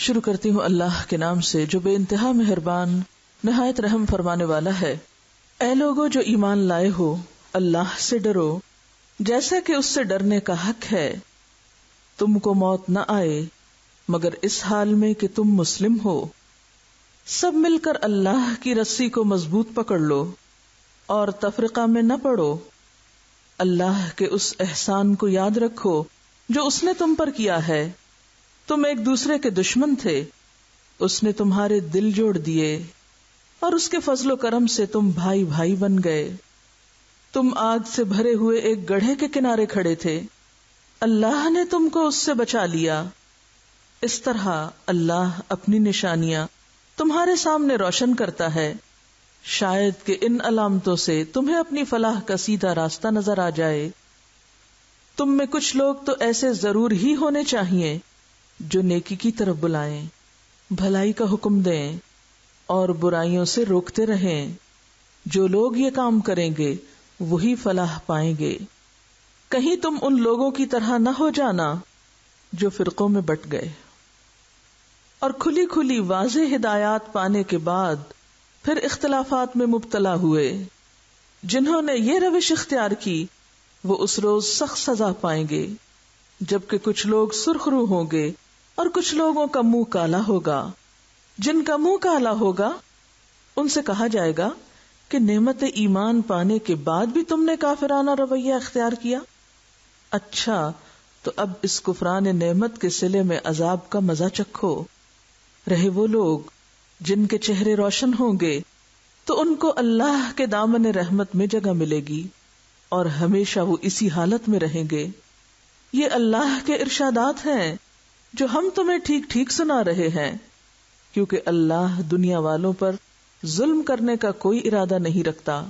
شروع کرتی ہوں اللہ کے نام سے جو بے انتہا مہربان نہایت رحم فرمانے والا ہے۔ اے لوگو جو ایمان لائے ہو، اللہ سے ڈرو جیسا کہ اس سے ڈرنے کا حق ہے۔ تم کو موت نہ آئے مگر اس حال میں کہ تم مسلم ہو۔ سب مل کر اللہ کی رسی کو مضبوط پکڑ لو اور تفرقہ میں نہ پڑو۔ اللہ کے اس احسان کو یاد رکھو جو اس نے تم پر کیا ہے۔ تم ایک دوسرے کے دشمن تھے، اس نے تمہارے دل جوڑ دیے اور اس کے فضل و کرم سے تم بھائی بھائی بن گئے۔ تم آگ سے بھرے ہوئے ایک گڑھے کے کنارے کھڑے تھے، اللہ نے تم کو اس سے بچا لیا۔ اس طرح اللہ اپنی نشانیاں تمہارے سامنے روشن کرتا ہے، شاید کہ ان علامتوں سے تمہیں اپنی فلاح کا سیدھا راستہ نظر آ جائے۔ تم میں کچھ لوگ تو ایسے ضرور ہی ہونے چاہیے جو نیکی کی طرف بلائیں، بھلائی کا حکم دیں اور برائیوں سے روکتے رہیں۔ جو لوگ یہ کام کریں گے وہی فلاح پائیں گے۔ کہیں تم ان لوگوں کی طرح نہ ہو جانا جو فرقوں میں بٹ گئے اور کھلی کھلی واضح ہدایات پانے کے بعد پھر اختلافات میں مبتلا ہوئے۔ جنہوں نے یہ روش اختیار کی وہ اس روز سخت سزا پائیں گے، جبکہ کچھ لوگ سرخ رو ہوں گے اور کچھ لوگوں کا منہ کالا ہوگا۔ جن کا منہ کالا ہوگا ان سے کہا جائے گا کہ نعمت ایمان پانے کے بعد بھی تم نے کافرانہ رویہ اختیار کیا۔ اچھا تو اب اس کفران نعمت کے صلے میں عذاب کا مزہ چکھو۔ رہے وہ لوگ جن کے چہرے روشن ہوں گے تو ان کو اللہ کے دامن رحمت میں جگہ ملے گی اور ہمیشہ وہ اسی حالت میں رہیں گے۔ یہ اللہ کے ارشادات ہیں جو ہم تمہیں ٹھیک ٹھیک سنا رہے ہیں، کیونکہ اللہ دنیا والوں پر ظلم کرنے کا کوئی ارادہ نہیں رکھتا۔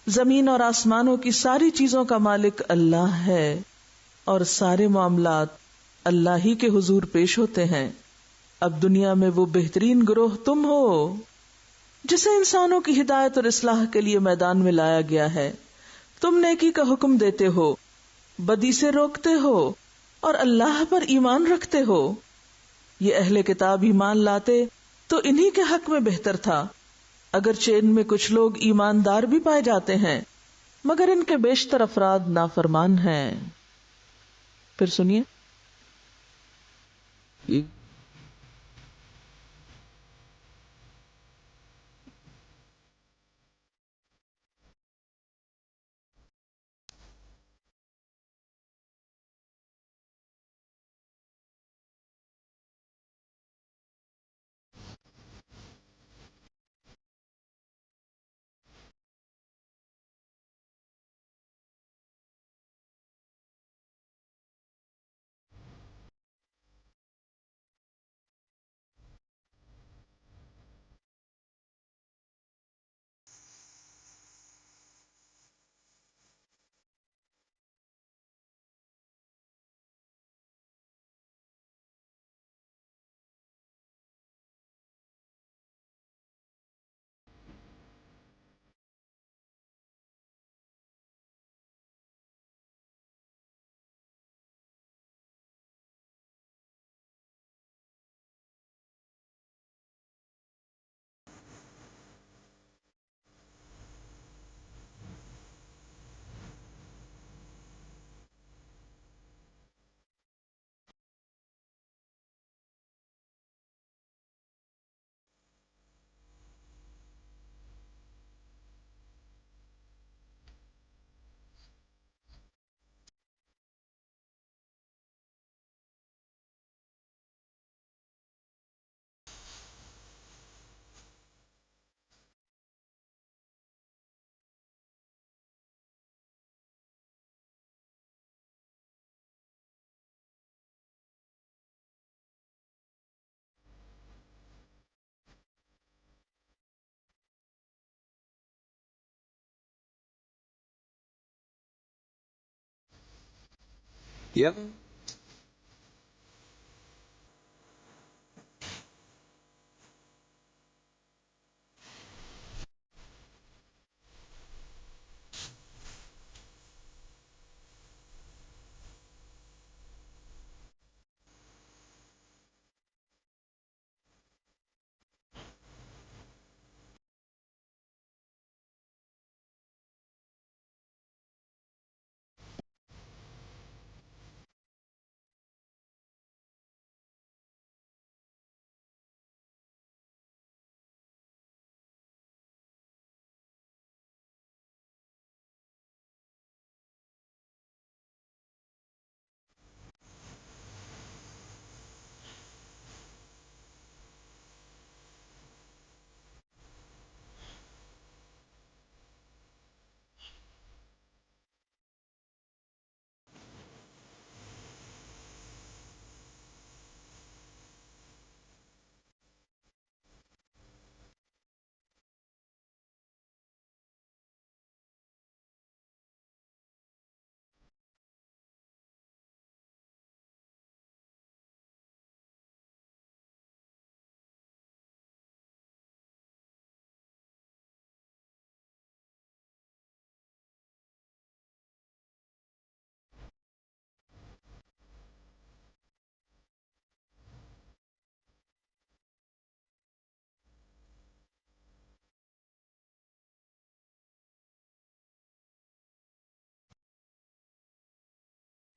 زمین اور آسمانوں کی ساری چیزوں کا مالک اللہ ہے اور سارے معاملات اللہ ہی کے حضور پیش ہوتے ہیں۔ اب دنیا میں وہ بہترین گروہ تم ہو جسے انسانوں کی ہدایت اور اصلاح کے لیے میدان میں لایا گیا ہے۔ تم نیکی کا حکم دیتے ہو، بدی سے روکتے ہو اور اللہ پر ایمان رکھتے ہو۔ یہ اہل کتاب ایمان لاتے تو انہی کے حق میں بہتر تھا، اگرچہ ان میں کچھ لوگ ایماندار بھی پائے جاتے ہیں مگر ان کے بیشتر افراد نافرمان ہیں۔ پھر سنیے، Yep.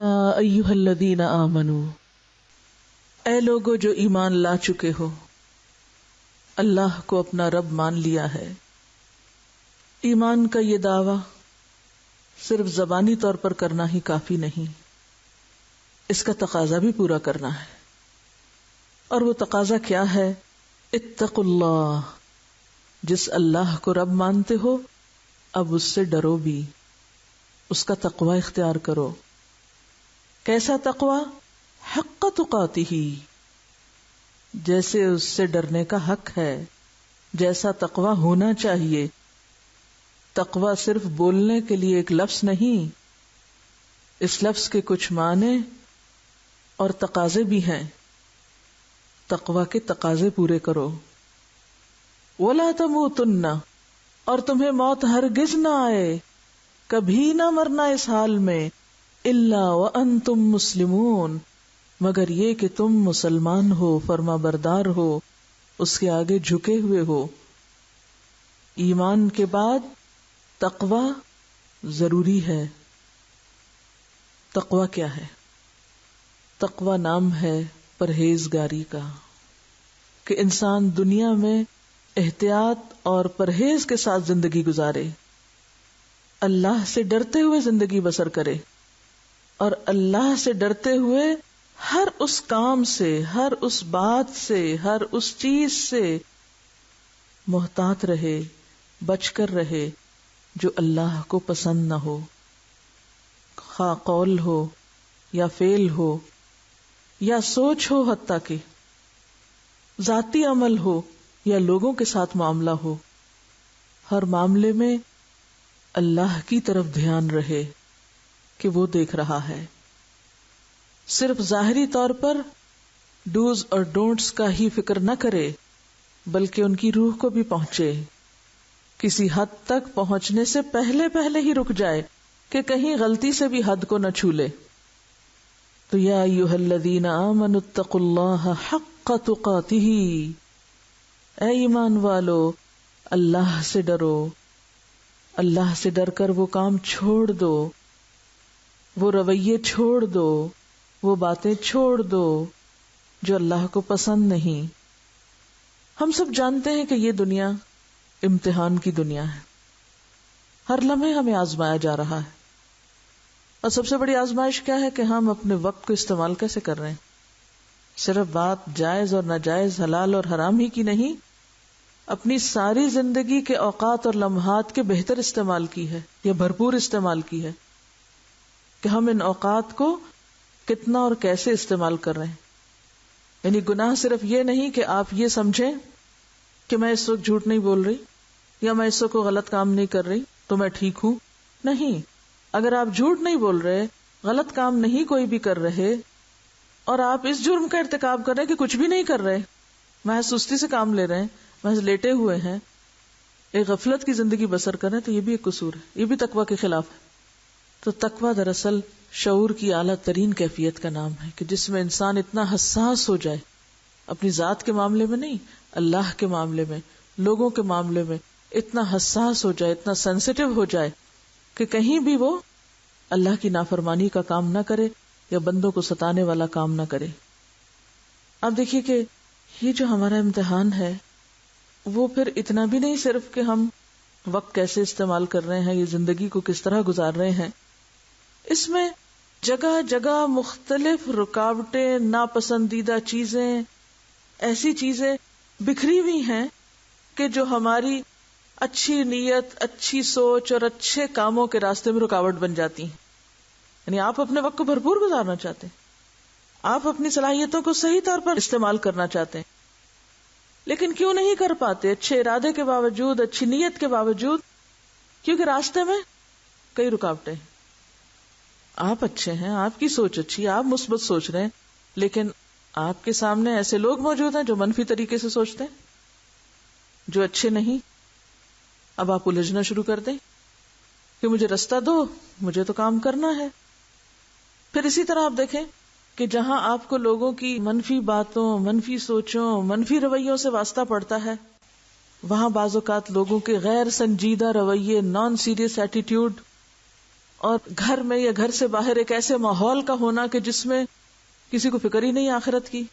ایھا الذین آمنو، اے لوگو جو ایمان لا چکے ہو، اللہ کو اپنا رب مان لیا ہے۔ ایمان کا یہ دعویٰ صرف زبانی طور پر کرنا ہی کافی نہیں، اس کا تقاضا بھی پورا کرنا ہے۔ اور وہ تقاضا کیا ہے؟ اتقوا اللہ، جس اللہ کو رب مانتے ہو اب اس سے ڈرو بھی، اس کا تقوی اختیار کرو۔ کیسا تقوی؟ حق تقاتہ، جیسے اس سے ڈرنے کا حق ہے، جیسا تقوی ہونا چاہیے۔ تقوی صرف بولنے کے لیے ایک لفظ نہیں، اس لفظ کے کچھ معنی اور تقاضے بھی ہیں۔ تقوی کے تقاضے پورے کرو۔ وَلَا تَمُوتُنَّ، اور تمہیں موت ہرگز نہ آئے، کبھی نہ مرنا اس حال میں، اِلَّا وَأَنْتُمْ مُسْلِمُونَ، مگر یہ کہ تم مسلمان ہو، فرما بردار ہو، اس کے آگے جھکے ہوئے ہو۔ ایمان کے بعد تقوی ضروری ہے۔ تقوی کیا ہے؟ تقوی نام ہے پرہیزگاری کا، کہ انسان دنیا میں احتیاط اور پرہیز کے ساتھ زندگی گزارے، اللہ سے ڈرتے ہوئے زندگی بسر کرے، اور اللہ سے ڈرتے ہوئے ہر اس کام سے، ہر اس بات سے، ہر اس چیز سے محتاط رہے، بچ کر رہے جو اللہ کو پسند نہ ہو، خواہ قول ہو یا فعل ہو یا سوچ ہو، حتیٰ کہ ذاتی عمل ہو یا لوگوں کے ساتھ معاملہ ہو، ہر معاملے میں اللہ کی طرف دھیان رہے کہ وہ دیکھ رہا ہے۔ صرف ظاہری طور پر ڈوز اور ڈونٹس کا ہی فکر نہ کرے، بلکہ ان کی روح کو بھی پہنچے، کسی حد تک پہنچنے سے پہلے ہی رک جائے کہ کہیں غلطی سے بھی حد کو نہ چھو لے۔ تو یا ایھا الذین آمنوا اتقوا اللہ حق تقاتہ، اے ایمان والو اللہ سے ڈرو، اللہ سے ڈر کر وہ کام چھوڑ دو، وہ رویے چھوڑ دو، وہ باتیں چھوڑ دو جو اللہ کو پسند نہیں۔ ہم سب جانتے ہیں کہ یہ دنیا امتحان کی دنیا ہے، ہر لمحے ہمیں آزمایا جا رہا ہے، اور سب سے بڑی آزمائش کیا ہے کہ ہم اپنے وقت کو استعمال کیسے کر رہے ہیں۔ صرف بات جائز اور ناجائز، حلال اور حرام ہی کی نہیں، اپنی ساری زندگی کے اوقات اور لمحات کے بہتر استعمال کی ہے یا بھرپور استعمال کی ہے، کہ ہم ان اوقات کو کتنا اور کیسے استعمال کر رہے ہیں۔ یعنی گناہ صرف یہ نہیں کہ آپ یہ سمجھیں کہ میں اس وقت جھوٹ نہیں بول رہی یا میں اس وقت کوئی غلط کام نہیں کر رہی تو میں ٹھیک ہوں۔ نہیں، اگر آپ جھوٹ نہیں بول رہے، غلط کام نہیں کوئی بھی کر رہے، اور آپ اس جرم کا ارتکاب کر رہے کہ کچھ بھی نہیں کر رہے، محض سستی سے کام لے رہے ہیں، محض لیٹے ہوئے ہیں، ایک غفلت کی زندگی بسر کر رہے ہیں، تو یہ بھی ایک قصور ہے، یہ بھی تقوی کے خلاف ہے۔ تو تقوی دراصل شعور کی اعلیٰ ترین کیفیت کا نام ہے، کہ جس میں انسان اتنا حساس ہو جائے، اپنی ذات کے معاملے میں نہیں، اللہ کے معاملے میں، لوگوں کے معاملے میں اتنا حساس ہو جائے، اتنا سینسیٹیو ہو جائے کہ کہیں بھی وہ اللہ کی نافرمانی کا کام نہ کرے یا بندوں کو ستانے والا کام نہ کرے۔ اب دیکھیے کہ یہ جو ہمارا امتحان ہے وہ پھر اتنا بھی نہیں صرف کہ ہم وقت کیسے استعمال کر رہے ہیں، یہ زندگی کو کس طرح گزار رہے ہیں، اس میں جگہ جگہ مختلف رکاوٹیں، ناپسندیدہ چیزیں، ایسی چیزیں بکھری ہوئی ہیں کہ جو ہماری اچھی نیت، اچھی سوچ اور اچھے کاموں کے راستے میں رکاوٹ بن جاتی ہیں۔ یعنی آپ اپنے وقت کو بھرپور گزارنا چاہتے ہیں، آپ اپنی صلاحیتوں کو صحیح طور پر استعمال کرنا چاہتے ہیں، لیکن کیوں نہیں کر پاتے؟ اچھے ارادے کے باوجود، اچھی نیت کے باوجود، کیونکہ راستے میں کئی رکاوٹیں ہیں۔ آپ اچھے ہیں، آپ کی سوچ اچھی، آپ مثبت سوچ رہے ہیں، لیکن آپ کے سامنے ایسے لوگ موجود ہیں جو منفی طریقے سے سوچتے ہیں، جو اچھے نہیں۔ اب آپ الجھنا شروع کر دیں کہ مجھے راستہ دو، مجھے تو کام کرنا ہے۔ پھر اسی طرح آپ دیکھیں کہ جہاں آپ کو لوگوں کی منفی باتوں، منفی سوچوں، منفی رویوں سے واسطہ پڑتا ہے، وہاں بعض اوقات لوگوں کے غیر سنجیدہ رویے، نان سیریس ایٹیٹیوڈ، اور گھر میں یا گھر سے باہر ایک ایسے ماحول کا ہونا کہ جس میں کسی کو فکر ہی نہیں آخرت کی،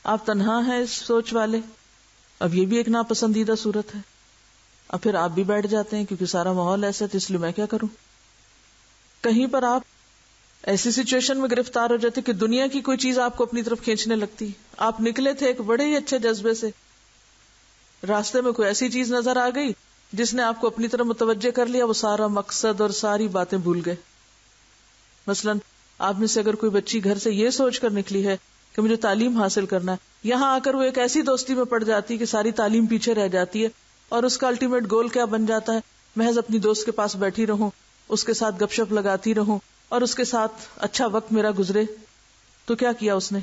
آپ تنہا ہیں اس سوچ والے. اب یہ بھی ایک ناپسندیدہ صورت ہے. اب پھر آپ بھی بیٹھ جاتے ہیں کیونکہ سارا ماحول ایسا ہے تو اس لیے میں کیا کروں. کہیں پر آپ ایسی سچویشن میں گرفتار ہو جاتے کہ دنیا کی کوئی چیز آپ کو اپنی طرف کھینچنے لگتی. آپ نکلے تھے ایک بڑے ہی اچھے جذبے سے، راستے میں کوئی ایسی چیز نظر آ گئی جس نے آپ کو اپنی طرف متوجہ کر لیا، وہ سارا مقصد اور ساری باتیں بھول گئے. مثلا آپ میں سے اگر کوئی بچی گھر سے یہ سوچ کر نکلی ہے کہ مجھے تعلیم حاصل کرنا ہے، یہاں آ کر وہ ایک ایسی دوستی میں پڑ جاتی کہ ساری تعلیم پیچھے رہ جاتی ہے، اور اس کا الٹیمیٹ گول کیا بن جاتا ہے، محض اپنی دوست کے پاس بیٹھی رہوں، اس کے ساتھ گپ شپ لگاتی رہوں اور اس کے ساتھ اچھا وقت میرا گزرے. تو کیا کیا اس نے؟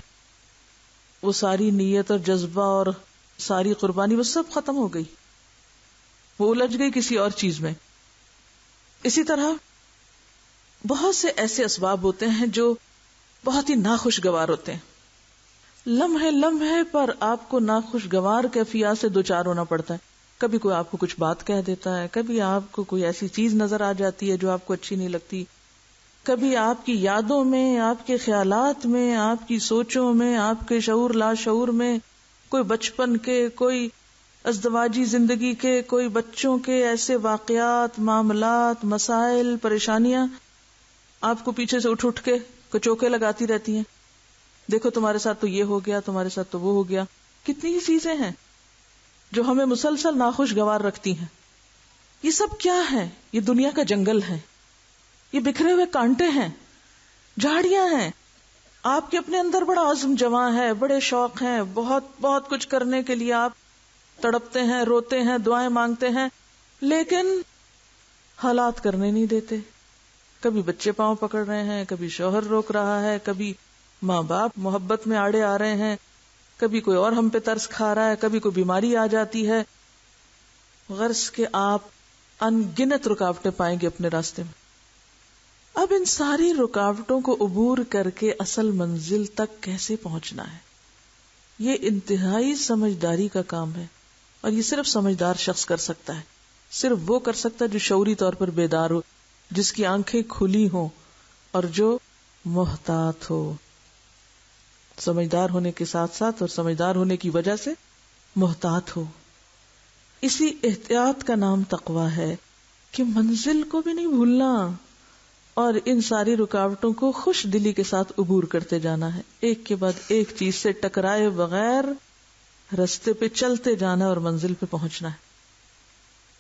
وہ ساری نیت اور جذبہ اور ساری قربانی وہ سب ختم ہو گئی، وہ الجھ گئی کسی اور چیز میں. اسی طرح بہت سے ایسے اسباب ہوتے ہیں جو بہت ہی ناخوشگوار ہوتے ہیں. لمحے لمحے پر آپ کو ناخوشگوار کیفیات سے دوچار ہونا پڑتا ہے. کبھی کوئی آپ کو کچھ بات کہہ دیتا ہے، کبھی آپ کو کوئی ایسی چیز نظر آ جاتی ہے جو آپ کو اچھی نہیں لگتی، کبھی آپ کی یادوں میں، آپ کے خیالات میں، آپ کی سوچوں میں، آپ کے شعور لا شعور میں کوئی بچپن کے، کوئی ازدواجی زندگی کے، کوئی بچوں کے ایسے واقعات، معاملات، مسائل، پریشانیاں آپ کو پیچھے سے اٹھ کے کچوکے لگاتی رہتی ہیں. دیکھو تمہارے ساتھ تو یہ ہو گیا، تمہارے ساتھ تو وہ ہو گیا. کتنی ہی چیزیں ہیں جو ہمیں مسلسل ناخوشگوار رکھتی ہیں. یہ سب کیا ہے؟ یہ دنیا کا جنگل ہے، یہ بکھرے ہوئے کانٹے ہیں، جھاڑیاں ہیں. آپ کے اپنے اندر بڑا عزم جمع ہے، بڑے شوق ہیں، بہت بہت کچھ کرنے کے لیے آپ تڑپتے ہیں، روتے ہیں، دعائیں مانگتے ہیں، لیکن حالات کرنے نہیں دیتے. کبھی بچے پاؤں پکڑ رہے ہیں، کبھی شوہر روک رہا ہے، کبھی ماں باپ محبت میں آڑے آ رہے ہیں، کبھی کوئی اور ہم پہ ترس کھا رہا ہے، کبھی کوئی بیماری آ جاتی ہے. غرض کہ آپ ان گنت رکاوٹیں پائیں گے اپنے راستے میں. اب ان ساری رکاوٹوں کو عبور کر کے اصل منزل تک کیسے پہنچنا ہے، یہ انتہائی سمجھداری کا کام ہے، اور یہ صرف سمجھدار شخص کر سکتا ہے. صرف وہ کر سکتا ہے جو شعوری طور پر بیدار ہو، جس کی آنکھیں کھلی ہوں اور جو محتاط ہو. سمجھدار ہونے کے ساتھ ساتھ اور سمجھدار ہونے کی وجہ سے محتاط ہو. اسی احتیاط کا نام تقویٰ ہے کہ منزل کو بھی نہیں بھولنا اور ان ساری رکاوٹوں کو خوش دلی کے ساتھ عبور کرتے جانا ہے. ایک کے بعد ایک چیز سے ٹکرائے بغیر رستے پہ چلتے جانا اور منزل پہ پہنچنا ہے.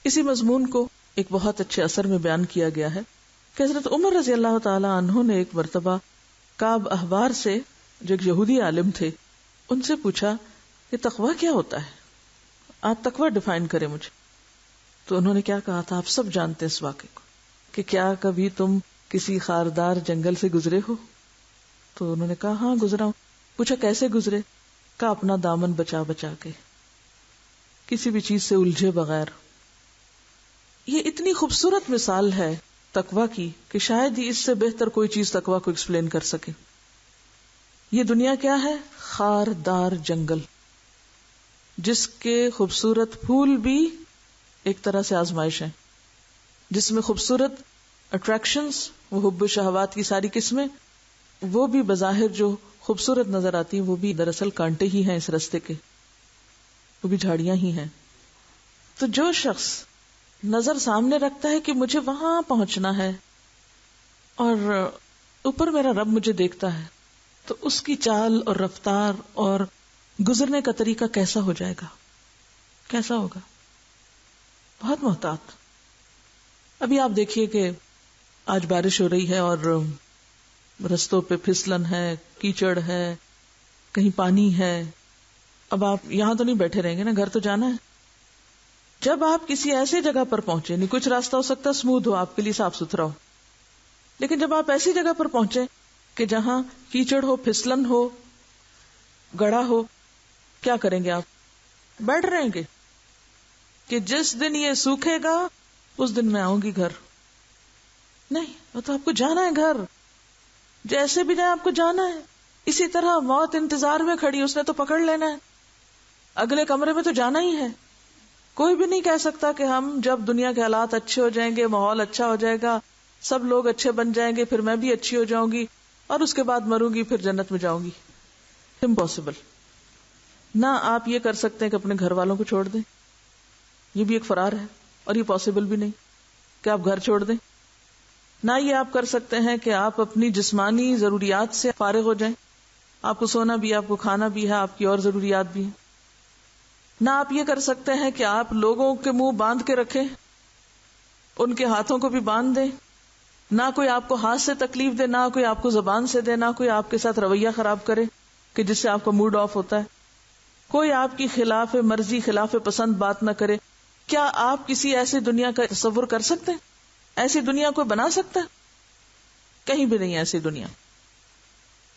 اسی مضمون کو ایک بہت اچھے اثر میں بیان کیا گیا ہے کہ حضرت عمر رضی اللہ تعالی عنہ نے ایک مرتبہ کعب احبار سے، جو ایک یہودی عالم تھے، ان سے پوچھا کہ تقویٰ کیا ہوتا ہے، آپ تقویٰ ڈیفائن کریں مجھے. تو انہوں نے کیا کہا تھا، آپ سب جانتے ہیں اس واقعے کو، کہ کیا کبھی تم کسی خاردار جنگل سے گزرے ہو؟ تو انہوں نے کہا ہاں گزرا ہوں. پوچھا کیسے گزرے؟ کہا اپنا دامن بچا بچا کے، کسی بھی چیز سے الجھے بغیر. یہ اتنی خوبصورت مثال ہے تقویٰ کی کہ شاید ہی اس سے بہتر کوئی چیز تقویٰ کو ایکسپلین کر سکے. یہ دنیا کیا ہے؟ خاردار جنگل، جس کے خوبصورت پھول بھی ایک طرح سے آزمائش ہیں، جس میں خوبصورت اٹریکشنز، وہ حب و شہوات کی ساری قسمیں، وہ بھی بظاہر جو خوبصورت نظر آتی ہیں وہ بھی دراصل کانٹے ہی ہیں اس رستے کے، وہ بھی جھاڑیاں ہی ہیں. تو جو شخص نظر سامنے رکھتا ہے کہ مجھے وہاں پہنچنا ہے اور اوپر میرا رب مجھے دیکھتا ہے، تو اس کی چال اور رفتار اور گزرنے کا طریقہ کیسا ہو جائے گا، کیسا ہوگا؟ بہت محتاط. ابھی آپ دیکھیے کہ آج بارش ہو رہی ہے اور رستوں پہ پھسلن ہے، کیچڑ ہے، کہیں پانی ہے. اب آپ یہاں تو نہیں بیٹھے رہیں گے نا، گھر تو جانا ہے. جب آپ کسی ایسی جگہ پر پہنچے، نہیں کچھ راستہ ہو سکتا ہے اسموتھ ہو، آپ کے لیے صاف ستھرا ہو، لیکن جب آپ ایسی جگہ پر پہنچے کہ جہاں کیچڑ ہو، پھسلن ہو، گڑھا ہو، کیا کریں گے آپ؟ بیٹھ رہیں گے کہ جس دن یہ سوکھے گا اس دن میں آؤں گی گھر؟ نہیں، وہ تو آپ کو جانا ہے گھر، جیسے بھی جائیں آپ کو جانا ہے. اسی طرح موت انتظار میں کھڑی، اس نے تو پکڑ لینا ہے، اگلے کمرے میں تو جانا ہی ہے. کوئی بھی نہیں کہہ سکتا کہ ہم جب دنیا کے حالات اچھے ہو جائیں گے، ماحول اچھا ہو جائے گا، سب لوگ اچھے بن جائیں گے، پھر میں بھی اچھی ہو جاؤں گی اور اس کے بعد مروں گی، پھر جنت میں جاؤں گی. امپاسبل. نہ آپ یہ کر سکتے ہیں کہ اپنے گھر والوں کو چھوڑ دیں، یہ بھی ایک فرار ہے، اور یہ پاسبل بھی نہیں کہ آپ گھر چھوڑ دیں. نہ یہ آپ کر سکتے ہیں کہ آپ اپنی جسمانی ضروریات سے فارغ ہو جائیں، آپ کو سونا بھی ہے، آپ کو کھانا بھی ہے، آپ کی اور ضروریات بھی ہیں. نہ آپ یہ کر سکتے ہیں کہ آپ لوگوں کے منہ باندھ کے رکھیں، ان کے ہاتھوں کو بھی باندھ دیں، نہ کوئی آپ کو ہاتھ سے تکلیف دے، نہ کوئی آپ کو زبان سے دے، نہ کوئی آپ کے ساتھ رویہ خراب کرے کہ جس سے آپ کا موڈ آف ہوتا ہے، کوئی آپ کی خلاف مرضی خلاف پسند بات نہ کرے. کیا آپ کسی ایسی دنیا کا تصور کر سکتے ہیں؟ ایسی دنیا کوئی بنا سکتا ہے؟ کہیں بھی نہیں ایسی دنیا.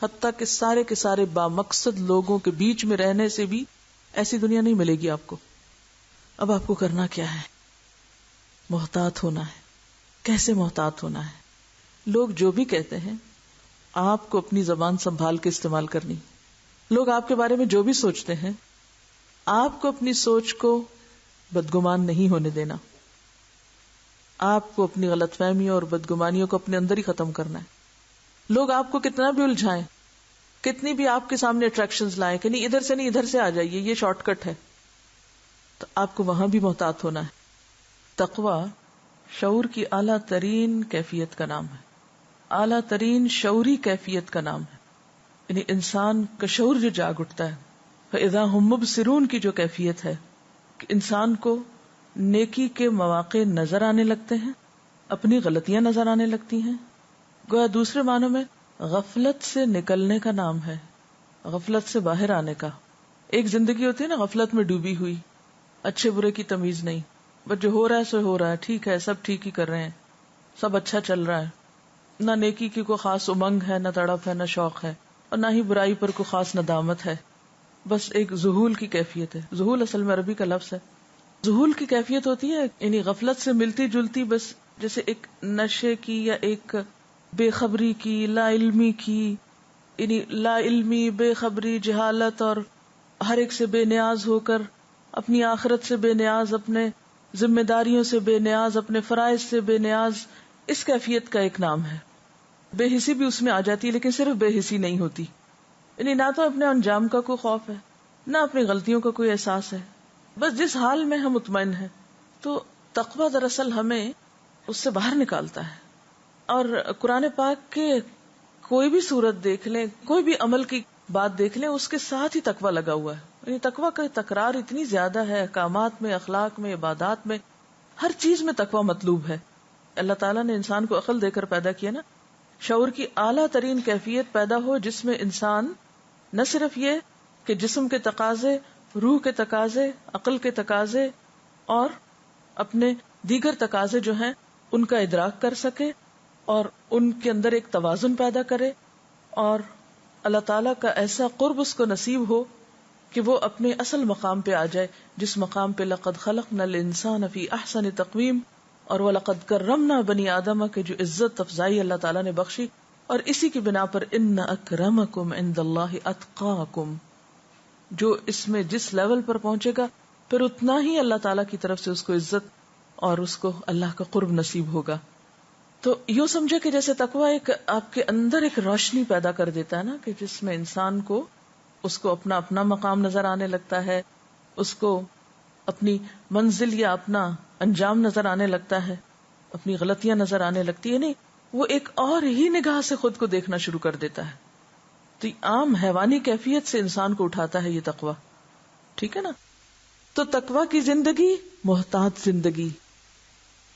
حتیٰ کہ سارے کے سارے بامقصد لوگوں کے بیچ میں رہنے سے بھی ایسی دنیا نہیں ملے گی آپ کو. اب آپ کو کرنا کیا ہے؟ محتاط ہونا ہے. کیسے محتاط ہونا ہے؟ لوگ جو بھی کہتے ہیں آپ کو اپنی زبان سنبھال کے استعمال کرنی. لوگ آپ کے بارے میں جو بھی سوچتے ہیں آپ کو اپنی سوچ کو بدگمان نہیں ہونے دینا. آپ کو اپنی غلط فہمیوں اور بدگمانیوں کو اپنے اندر ہی ختم کرنا ہے. لوگ آپ کو کتنا بھی الجھائیں، کتنی بھی آپ کے سامنے اٹریکشنز لائیں کہ نہیں ادھر سے نہیں ادھر سے آ جائیے، یہ شارٹ کٹ ہے، تو آپ کو وہاں بھی محتاط ہونا ہے. تقویٰ شعور کی اعلیٰ ترین کیفیت کا نام ہے، اعلیٰ ترین شعوری کیفیت کا نام ہے. یعنی انسان کا شعور جو جاگ اٹھتا ہے، فَإِذَا هُمْ مُبْصِرُونَ کی جو کیفیت ہے کہ انسان کو نیکی کے مواقع نظر آنے لگتے ہیں، اپنی غلطیاں نظر آنے لگتی ہیں. گویا دوسرے معنوں میں غفلت سے نکلنے کا نام ہے، غفلت سے باہر آنے کا. ایک زندگی ہوتی ہے نا غفلت میں ڈوبی ہوئی، اچھے برے کی تمیز نہیں، بس جو ہو رہا ہے سو ہو رہا ہے، ٹھیک ہے، سب ٹھیک ہی کر رہے ہیں، سب اچھا چل رہا ہے، نہ نیکی کی کوئی خاص امنگ ہے، نہ تڑپ ہے، نہ شوق ہے، اور نہ ہی برائی پر کوئی خاص ندامت ہے. بس ایک ذہول کی کیفیت ہے. ذہول اصل میں عربی کا لفظ ہے. ذہول کی کیفیت ہوتی ہے یعنی غفلت سے ملتی جلتی، بس جیسے ایک نشے کی یا ایک بے خبری کی، لا علمی کی، یعنی لا علمی، بے خبری، جہالت، اور ہر ایک سے بے نیاز ہو کر، اپنی آخرت سے بے نیاز، اپنے ذمہ داریوں سے بے نیاز، اپنے فرائض سے بے نیاز. اس کیفیت کا ایک نام ہے. بے حسی بھی اس میں آ جاتی ہے، لیکن صرف بے حسی نہیں ہوتی، یعنی نہ تو اپنے انجام کا کوئی خوف ہے، نہ اپنی غلطیوں کا کوئی احساس ہے، بس جس حال میں ہم مطمئن ہیں. تو تقویٰ دراصل ہمیں اس سے باہر نکالتا ہے. اور قرآن پاک کے کوئی بھی صورت دیکھ لیں، کوئی بھی عمل کی بات دیکھ لیں، اس کے ساتھ ہی تقویٰ لگا ہوا ہے. یعنی تقویٰ کا تکرار اتنی زیادہ ہے، احکامات میں، اخلاق میں، عبادات میں، ہر چیز میں تقویٰ مطلوب ہے. اللہ تعالیٰ نے انسان کو عقل دے کر پیدا کیا نا، شعور کی اعلیٰ ترین کیفیت پیدا ہو جس میں انسان نہ صرف یہ کہ جسم کے تقاضے، روح کے تقاضے، عقل کے تقاضے اور اپنے دیگر تقاضے جو ہیں ان کا ادراک کر سکے اور ان کے اندر ایک توازن پیدا کرے، اور اللہ تعالیٰ کا ایسا قرب اس کو نصیب ہو کہ وہ اپنے اصل مقام پہ آ جائے، جس مقام پہ لقد خلقنا الانسان فی احسن تقویم اور وَلَقَدْ كَرَّمْنَا بنی آدم کے جو عزت افزائی اللہ تعالیٰ نے بخشی، اور اسی کی بنا پر ان اکرمکم عند اللہ اتقاکم، جو اس میں جس لیول پر پہنچے گا پھر اتنا ہی اللہ تعالیٰ کی طرف سے اس کو عزت اور اس کو اللہ کا قرب نصیب ہوگا. تو یوں سمجھے کہ جیسے تقویٰ ایک آپ کے اندر ایک روشنی پیدا کر دیتا ہے نا، کہ جس میں انسان کو اس کو اپنا اپنا مقام نظر آنے لگتا ہے، اس کو اپنی منزل یا اپنا انجام نظر آنے لگتا ہے، اپنی غلطیاں نظر آنے لگتی ہے، نہیں وہ ایک اور ہی نگاہ سے خود کو دیکھنا شروع کر دیتا ہے. تو عام حیوانی کیفیت سے انسان کو اٹھاتا ہے یہ تقویٰ. ٹھیک ہے نا؟ تو تقویٰ کی زندگی محتاط زندگی،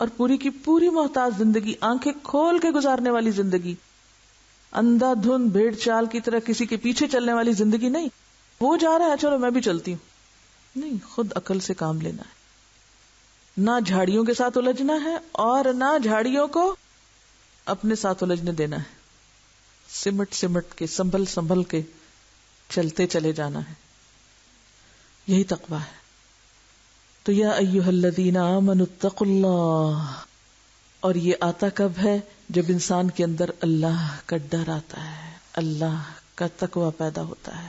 اور پوری کی پوری محتاط زندگی، آنکھیں کھول کے گزارنے والی زندگی، اندھا دھند بھیڑ چال کی طرح کسی کے پیچھے چلنے والی زندگی نہیں. وہ جا رہا ہے چلو میں بھی چلتی ہوں، نہیں، خود عقل سے کام لینا ہے. نہ جھاڑیوں کے ساتھ الجھنا ہے اور نہ جھاڑیوں کو اپنے ساتھ الجھنے دینا ہے. سمٹ سمٹ کے، سنبھل سنبھل کے چلتے چلے جانا ہے. یہی تقویٰ ہے. تو یا ایھا الذین آمنوا اتقوا اللہ، اور یہ آتا کب ہے؟ جب انسان کے اندر اللہ کا ڈر آتا ہے، اللہ کا تقویٰ پیدا ہوتا ہے،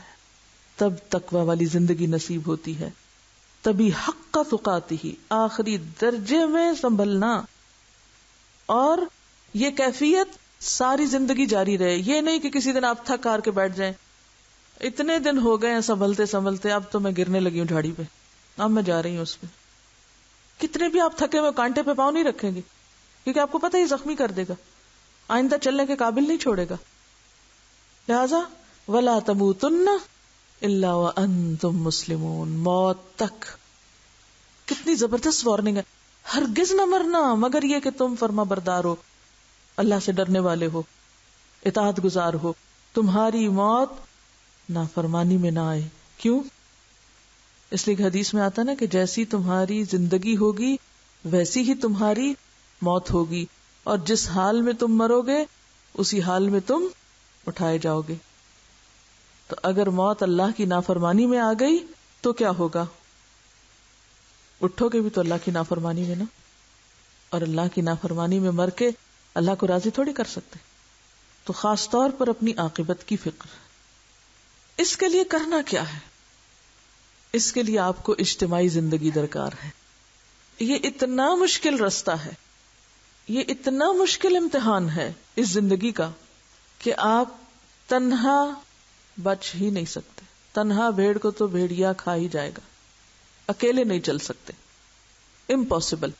تب تقویٰ والی زندگی نصیب ہوتی ہے. تبھی حق تقاتہ، آخری درجے میں سنبھلنا اور یہ کیفیت ساری زندگی جاری رہے. یہ نہیں کہ کسی دن آپ تھک ہار کے بیٹھ جائیں, اتنے دن ہو گئے ہیں سنبھلتے سنبھلتے, اب تو میں گرنے لگی ہوں جھاڑی پہ, اب میں جا رہی ہوں اس پہ. کتنے بھی آپ تھکے ہوئے کانٹے پہ پاؤں نہیں رکھیں گے, کیونکہ آپ کو پتہ ہی زخمی کر دے گا, آئندہ چلنے کے قابل نہیں چھوڑے گا. لہذا وَلَا تَمُوتُنَّ إِلَّا وَأَنْتُمْ مُسْلِمُونَ, موت تک. کتنی زبردست وارننگ ہے. ہرگز نہ مرنا مگر یہ کہ تم فرما بردار ہو, اللہ سے ڈرنے والے ہو, اطاعت گزار ہو. تمہاری موت نافرمانی میں نہ آئے. کیوں؟ اس لیے کہ حدیث میں آتا نا کہ جیسی تمہاری زندگی ہوگی ویسی ہی تمہاری موت ہوگی, اور جس حال میں تم مرو گے اسی حال میں تم اٹھائے جاؤ گے. تو اگر موت اللہ کی نافرمانی میں آ گئی تو کیا ہوگا؟ اٹھو گے بھی تو اللہ کی نافرمانی میں نا, اور اللہ کی نافرمانی میں مر کے اللہ کو راضی تھوڑی کر سکتے. تو خاص طور پر اپنی عاقبت کی فکر. اس کے لیے کرنا کیا ہے؟ اس کے لیے آپ کو اجتماعی زندگی درکار ہے. یہ اتنا مشکل رستہ ہے, یہ اتنا مشکل امتحان ہے اس زندگی کا کہ آپ تنہا بچ ہی نہیں سکتے. تنہا بھیڑ کو تو بھیڑیا کھا ہی جائے گا, اکیلے نہیں چل سکتے. امپاسبل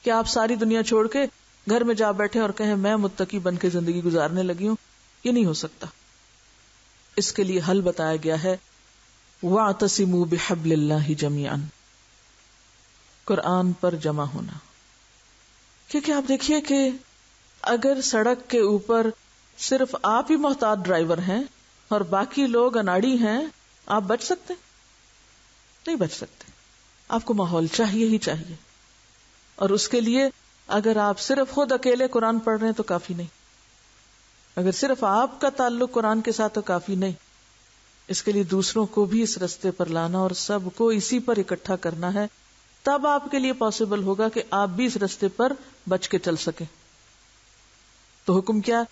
کہ آپ ساری دنیا چھوڑ کے گھر میں جا بیٹھے اور کہیں میں متقی بن کے زندگی گزارنے لگی ہوں, یہ نہیں ہو سکتا. اس کے لیے حل بتایا گیا ہے وَاعْتَصِمُوا بِحَبْلِ اللَّهِ جَمِيعًا, قرآن پر جمع ہونا. کیونکہ آپ دیکھیے کہ اگر سڑک کے اوپر صرف آپ ہی محتاط ڈرائیور ہیں اور باقی لوگ اناڑی ہیں, آپ بچ سکتے؟ نہیں بچ سکتے. آپ کو ماحول چاہیے ہی چاہیے, اور اس کے لیے اگر آپ صرف خود اکیلے قرآن پڑھ رہے ہیں تو کافی نہیں, اگر صرف آپ کا تعلق قرآن کے ساتھ تو کافی نہیں. اس کے لیے دوسروں کو بھی اس رستے پر لانا اور سب کو اسی پر اکٹھا کرنا ہے, تب آپ کے لیے پاسبل ہوگا کہ آپ بھی اس رستے پر بچ کے چل سکیں. تو حکم کیا؟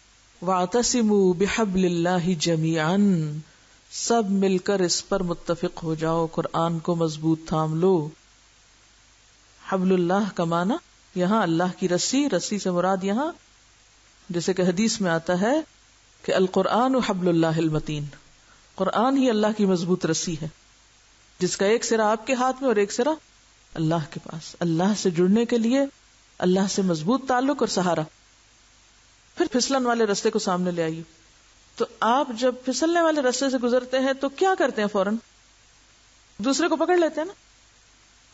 وَاعْتَصِمُوا بِحَبْلِ اللَّهِ جَمِيعًا, سب مل کر اس پر متفق ہو جاؤ, قرآن کو مضبوط تھام لو. حبل اللہ کا معنی یہاں اللہ کی رسی, رسی سے مراد یہاں جیسے کہ حدیث میں آتا ہے کہ القرآن حبل اللہ المتین, قرآن ہی اللہ کی مضبوط رسی ہے جس کا ایک سرا آپ کے ہاتھ میں اور ایک سرا اللہ کے پاس. اللہ سے جڑنے کے لیے اللہ سے مضبوط تعلق اور سہارا. پھر پھسلن والے رستے کو سامنے لے آئیے. تو آپ جب پھسلنے والے رستے سے گزرتے ہیں تو کیا کرتے ہیں؟ فوراً دوسرے کو پکڑ لیتے ہیں نا.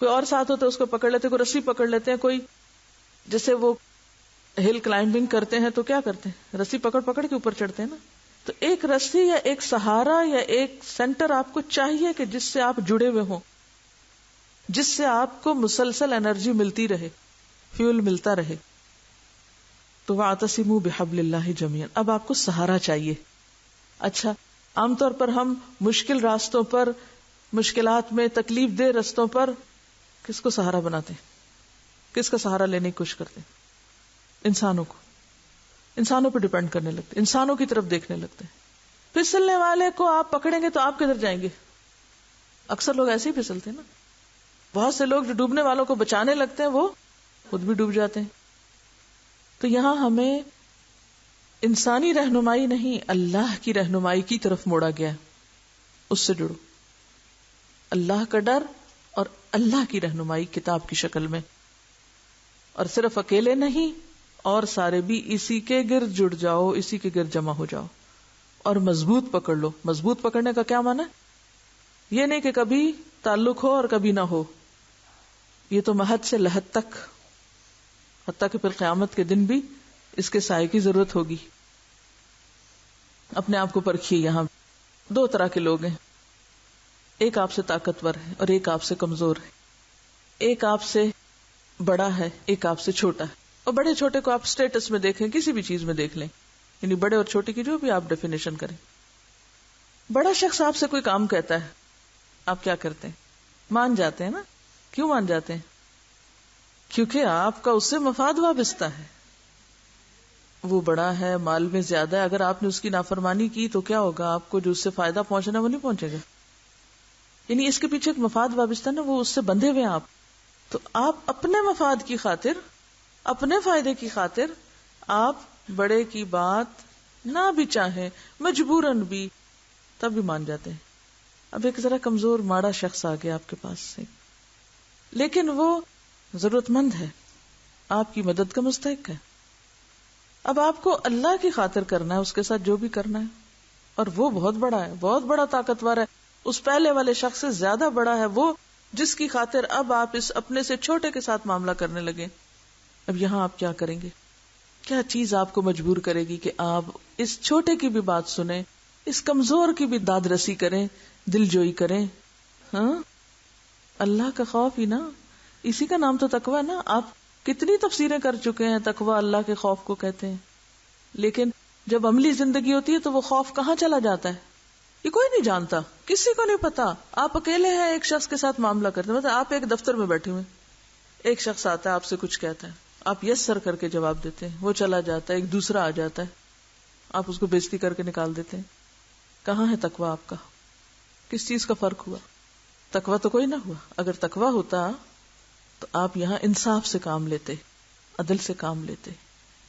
کوئی اور ساتھ ہوتا ہے اس کو پکڑ لیتے, کوئی رسی پکڑ لیتے ہیں, کوئی جیسے وہ ہل کلائمبنگ کرتے ہیں تو کیا کرتے ہیں؟ رسی پکڑ پکڑ کے اوپر چڑھتے ہیں نا. تو ایک رسی یا ایک سہارا یا ایک سینٹر آپ کو چاہیے کہ جس سے آپ جڑے ہوئے ہوں, جس سے آپ کو مسلسل انرجی ملتی رہے, فیول ملتا رہے. تو وَاعْتَصِمُوا بِحَبْلِ اللَّهِ جَمِيعًا. اب آپ کو سہارا چاہیے. اچھا, عام طور پر ہم مشکل راستوں پر, مشکلات میں, تکلیف دہ رستوں پر کس کو سہارا بناتے ہیں؟ کس کا سہارا لینے کی کوشش کرتے ہیں؟ انسانوں کو. انسانوں پہ ڈیپینڈ کرنے لگتے, انسانوں کی طرف دیکھنے لگتے ہیں. پھسلنے والے کو آپ پکڑیں گے تو آپ کدھر جائیں گے؟ اکثر لوگ ایسے ہی پھسلتے ہیں نا. بہت سے لوگ جو ڈوبنے والوں کو بچانے لگتے ہیں وہ خود بھی ڈوب جاتے ہیں. تو یہاں ہمیں انسانی رہنمائی نہیں, اللہ کی رہنمائی کی طرف موڑا گیا. اس سے جڑو, اللہ کا ڈر اور اللہ کی رہنمائی کتاب کی شکل میں. اور صرف اکیلے نہیں, اور سارے بھی اسی کے گرد جڑ جاؤ, اسی کے گرد جمع ہو جاؤ اور مضبوط پکڑ لو. مضبوط پکڑنے کا کیا معنی ہے؟ یہ نہیں کہ کبھی تعلق ہو اور کبھی نہ ہو. یہ تو محد سے لحد تک, حتیٰ کہ پھر قیامت کے دن بھی اس کے سائے کی ضرورت ہوگی. اپنے آپ کو پرکھیے. یہاں دو طرح کے لوگ ہیں, ایک آپ سے طاقتور ہے اور ایک آپ سے کمزور ہے. ایک آپ سے بڑا ہے, ایک آپ سے چھوٹا ہے. اور بڑے چھوٹے کو آپ سٹیٹس میں دیکھیں, کسی بھی چیز میں دیکھ لیں, یعنی بڑے اور چھوٹے کی جو بھی آپ ڈیفینیشن کریں. بڑا شخص آپ سے کوئی کام کہتا ہے, آپ کیا کرتے ہیں؟ مان جاتے ہیں نا. کیوں مان جاتے ہیں؟ کیونکہ آپ کا اس سے مفاد وابستہ ہے. وہ بڑا ہے, مال میں زیادہ ہے, اگر آپ نے اس کی نافرمانی کی تو کیا ہوگا؟ آپ کو جو اس سے فائدہ پہنچنا وہ نہیں پہنچے گا. یعنی اس کے پیچھے ایک مفاد وابستہ نا, وہ اس سے بندھے ہوئے ہیں آپ. تو آپ اپنے مفاد کی خاطر, اپنے فائدے کی خاطر آپ بڑے کی بات نہ بھی چاہیں، مجبوراً بھی، تب بھی مان جاتے ہیں. اب ایک ذرا کمزور ماڑا شخص آ گیا آپ کے پاس سے، لیکن وہ ضرورت مند ہے، آپ کی مدد کا مستحق ہے. اب آپ کو اللہ کی خاطر کرنا ہے اس کے ساتھ جو بھی کرنا ہے، اور وہ بہت بڑا ہے، بہت بڑا طاقتور ہے، اس پہلے والے شخص سے زیادہ بڑا ہے وہ جس کی خاطر اب آپ اس اپنے سے چھوٹے کے ساتھ معاملہ کرنے لگے. اب یہاں آپ کیا کریں گے؟ کیا چیز آپ کو مجبور کرے گی کہ آپ اس چھوٹے کی بھی بات سنیں، اس کمزور کی بھی داد رسی کریں، دل جوئی کریں؟ ہاں، اللہ کا خوف ہی نا، اسی کا نام تو تقویٰ ہے نا. آپ کتنی تفسیریں کر چکے ہیں تقویٰ اللہ کے خوف کو کہتے ہیں، لیکن جب عملی زندگی ہوتی ہے تو وہ خوف کہاں چلا جاتا ہے؟ یہ کوئی نہیں جانتا، کسی کو نہیں پتا. آپ اکیلے ہیں، ایک شخص کے ساتھ معاملہ کرتے ہیں، مطلب آپ ایک دفتر میں بیٹھے ہوئے، ایک شخص آتا ہے آپ سے کچھ کہتا ہے، آپ یس سر کر کے جواب دیتے ہیں، وہ چلا جاتا ہے، ایک دوسرا آ جاتا ہے، آپ اس کو بےزتی کر کے نکال دیتے ہیں. کہاں ہے تقویٰ آپ کا؟ کس چیز کا فرق ہوا؟ تقویٰ تو کوئی نہ ہوا. اگر تقویٰ ہوتا تو آپ یہاں انصاف سے کام لیتے، عدل سے کام لیتے.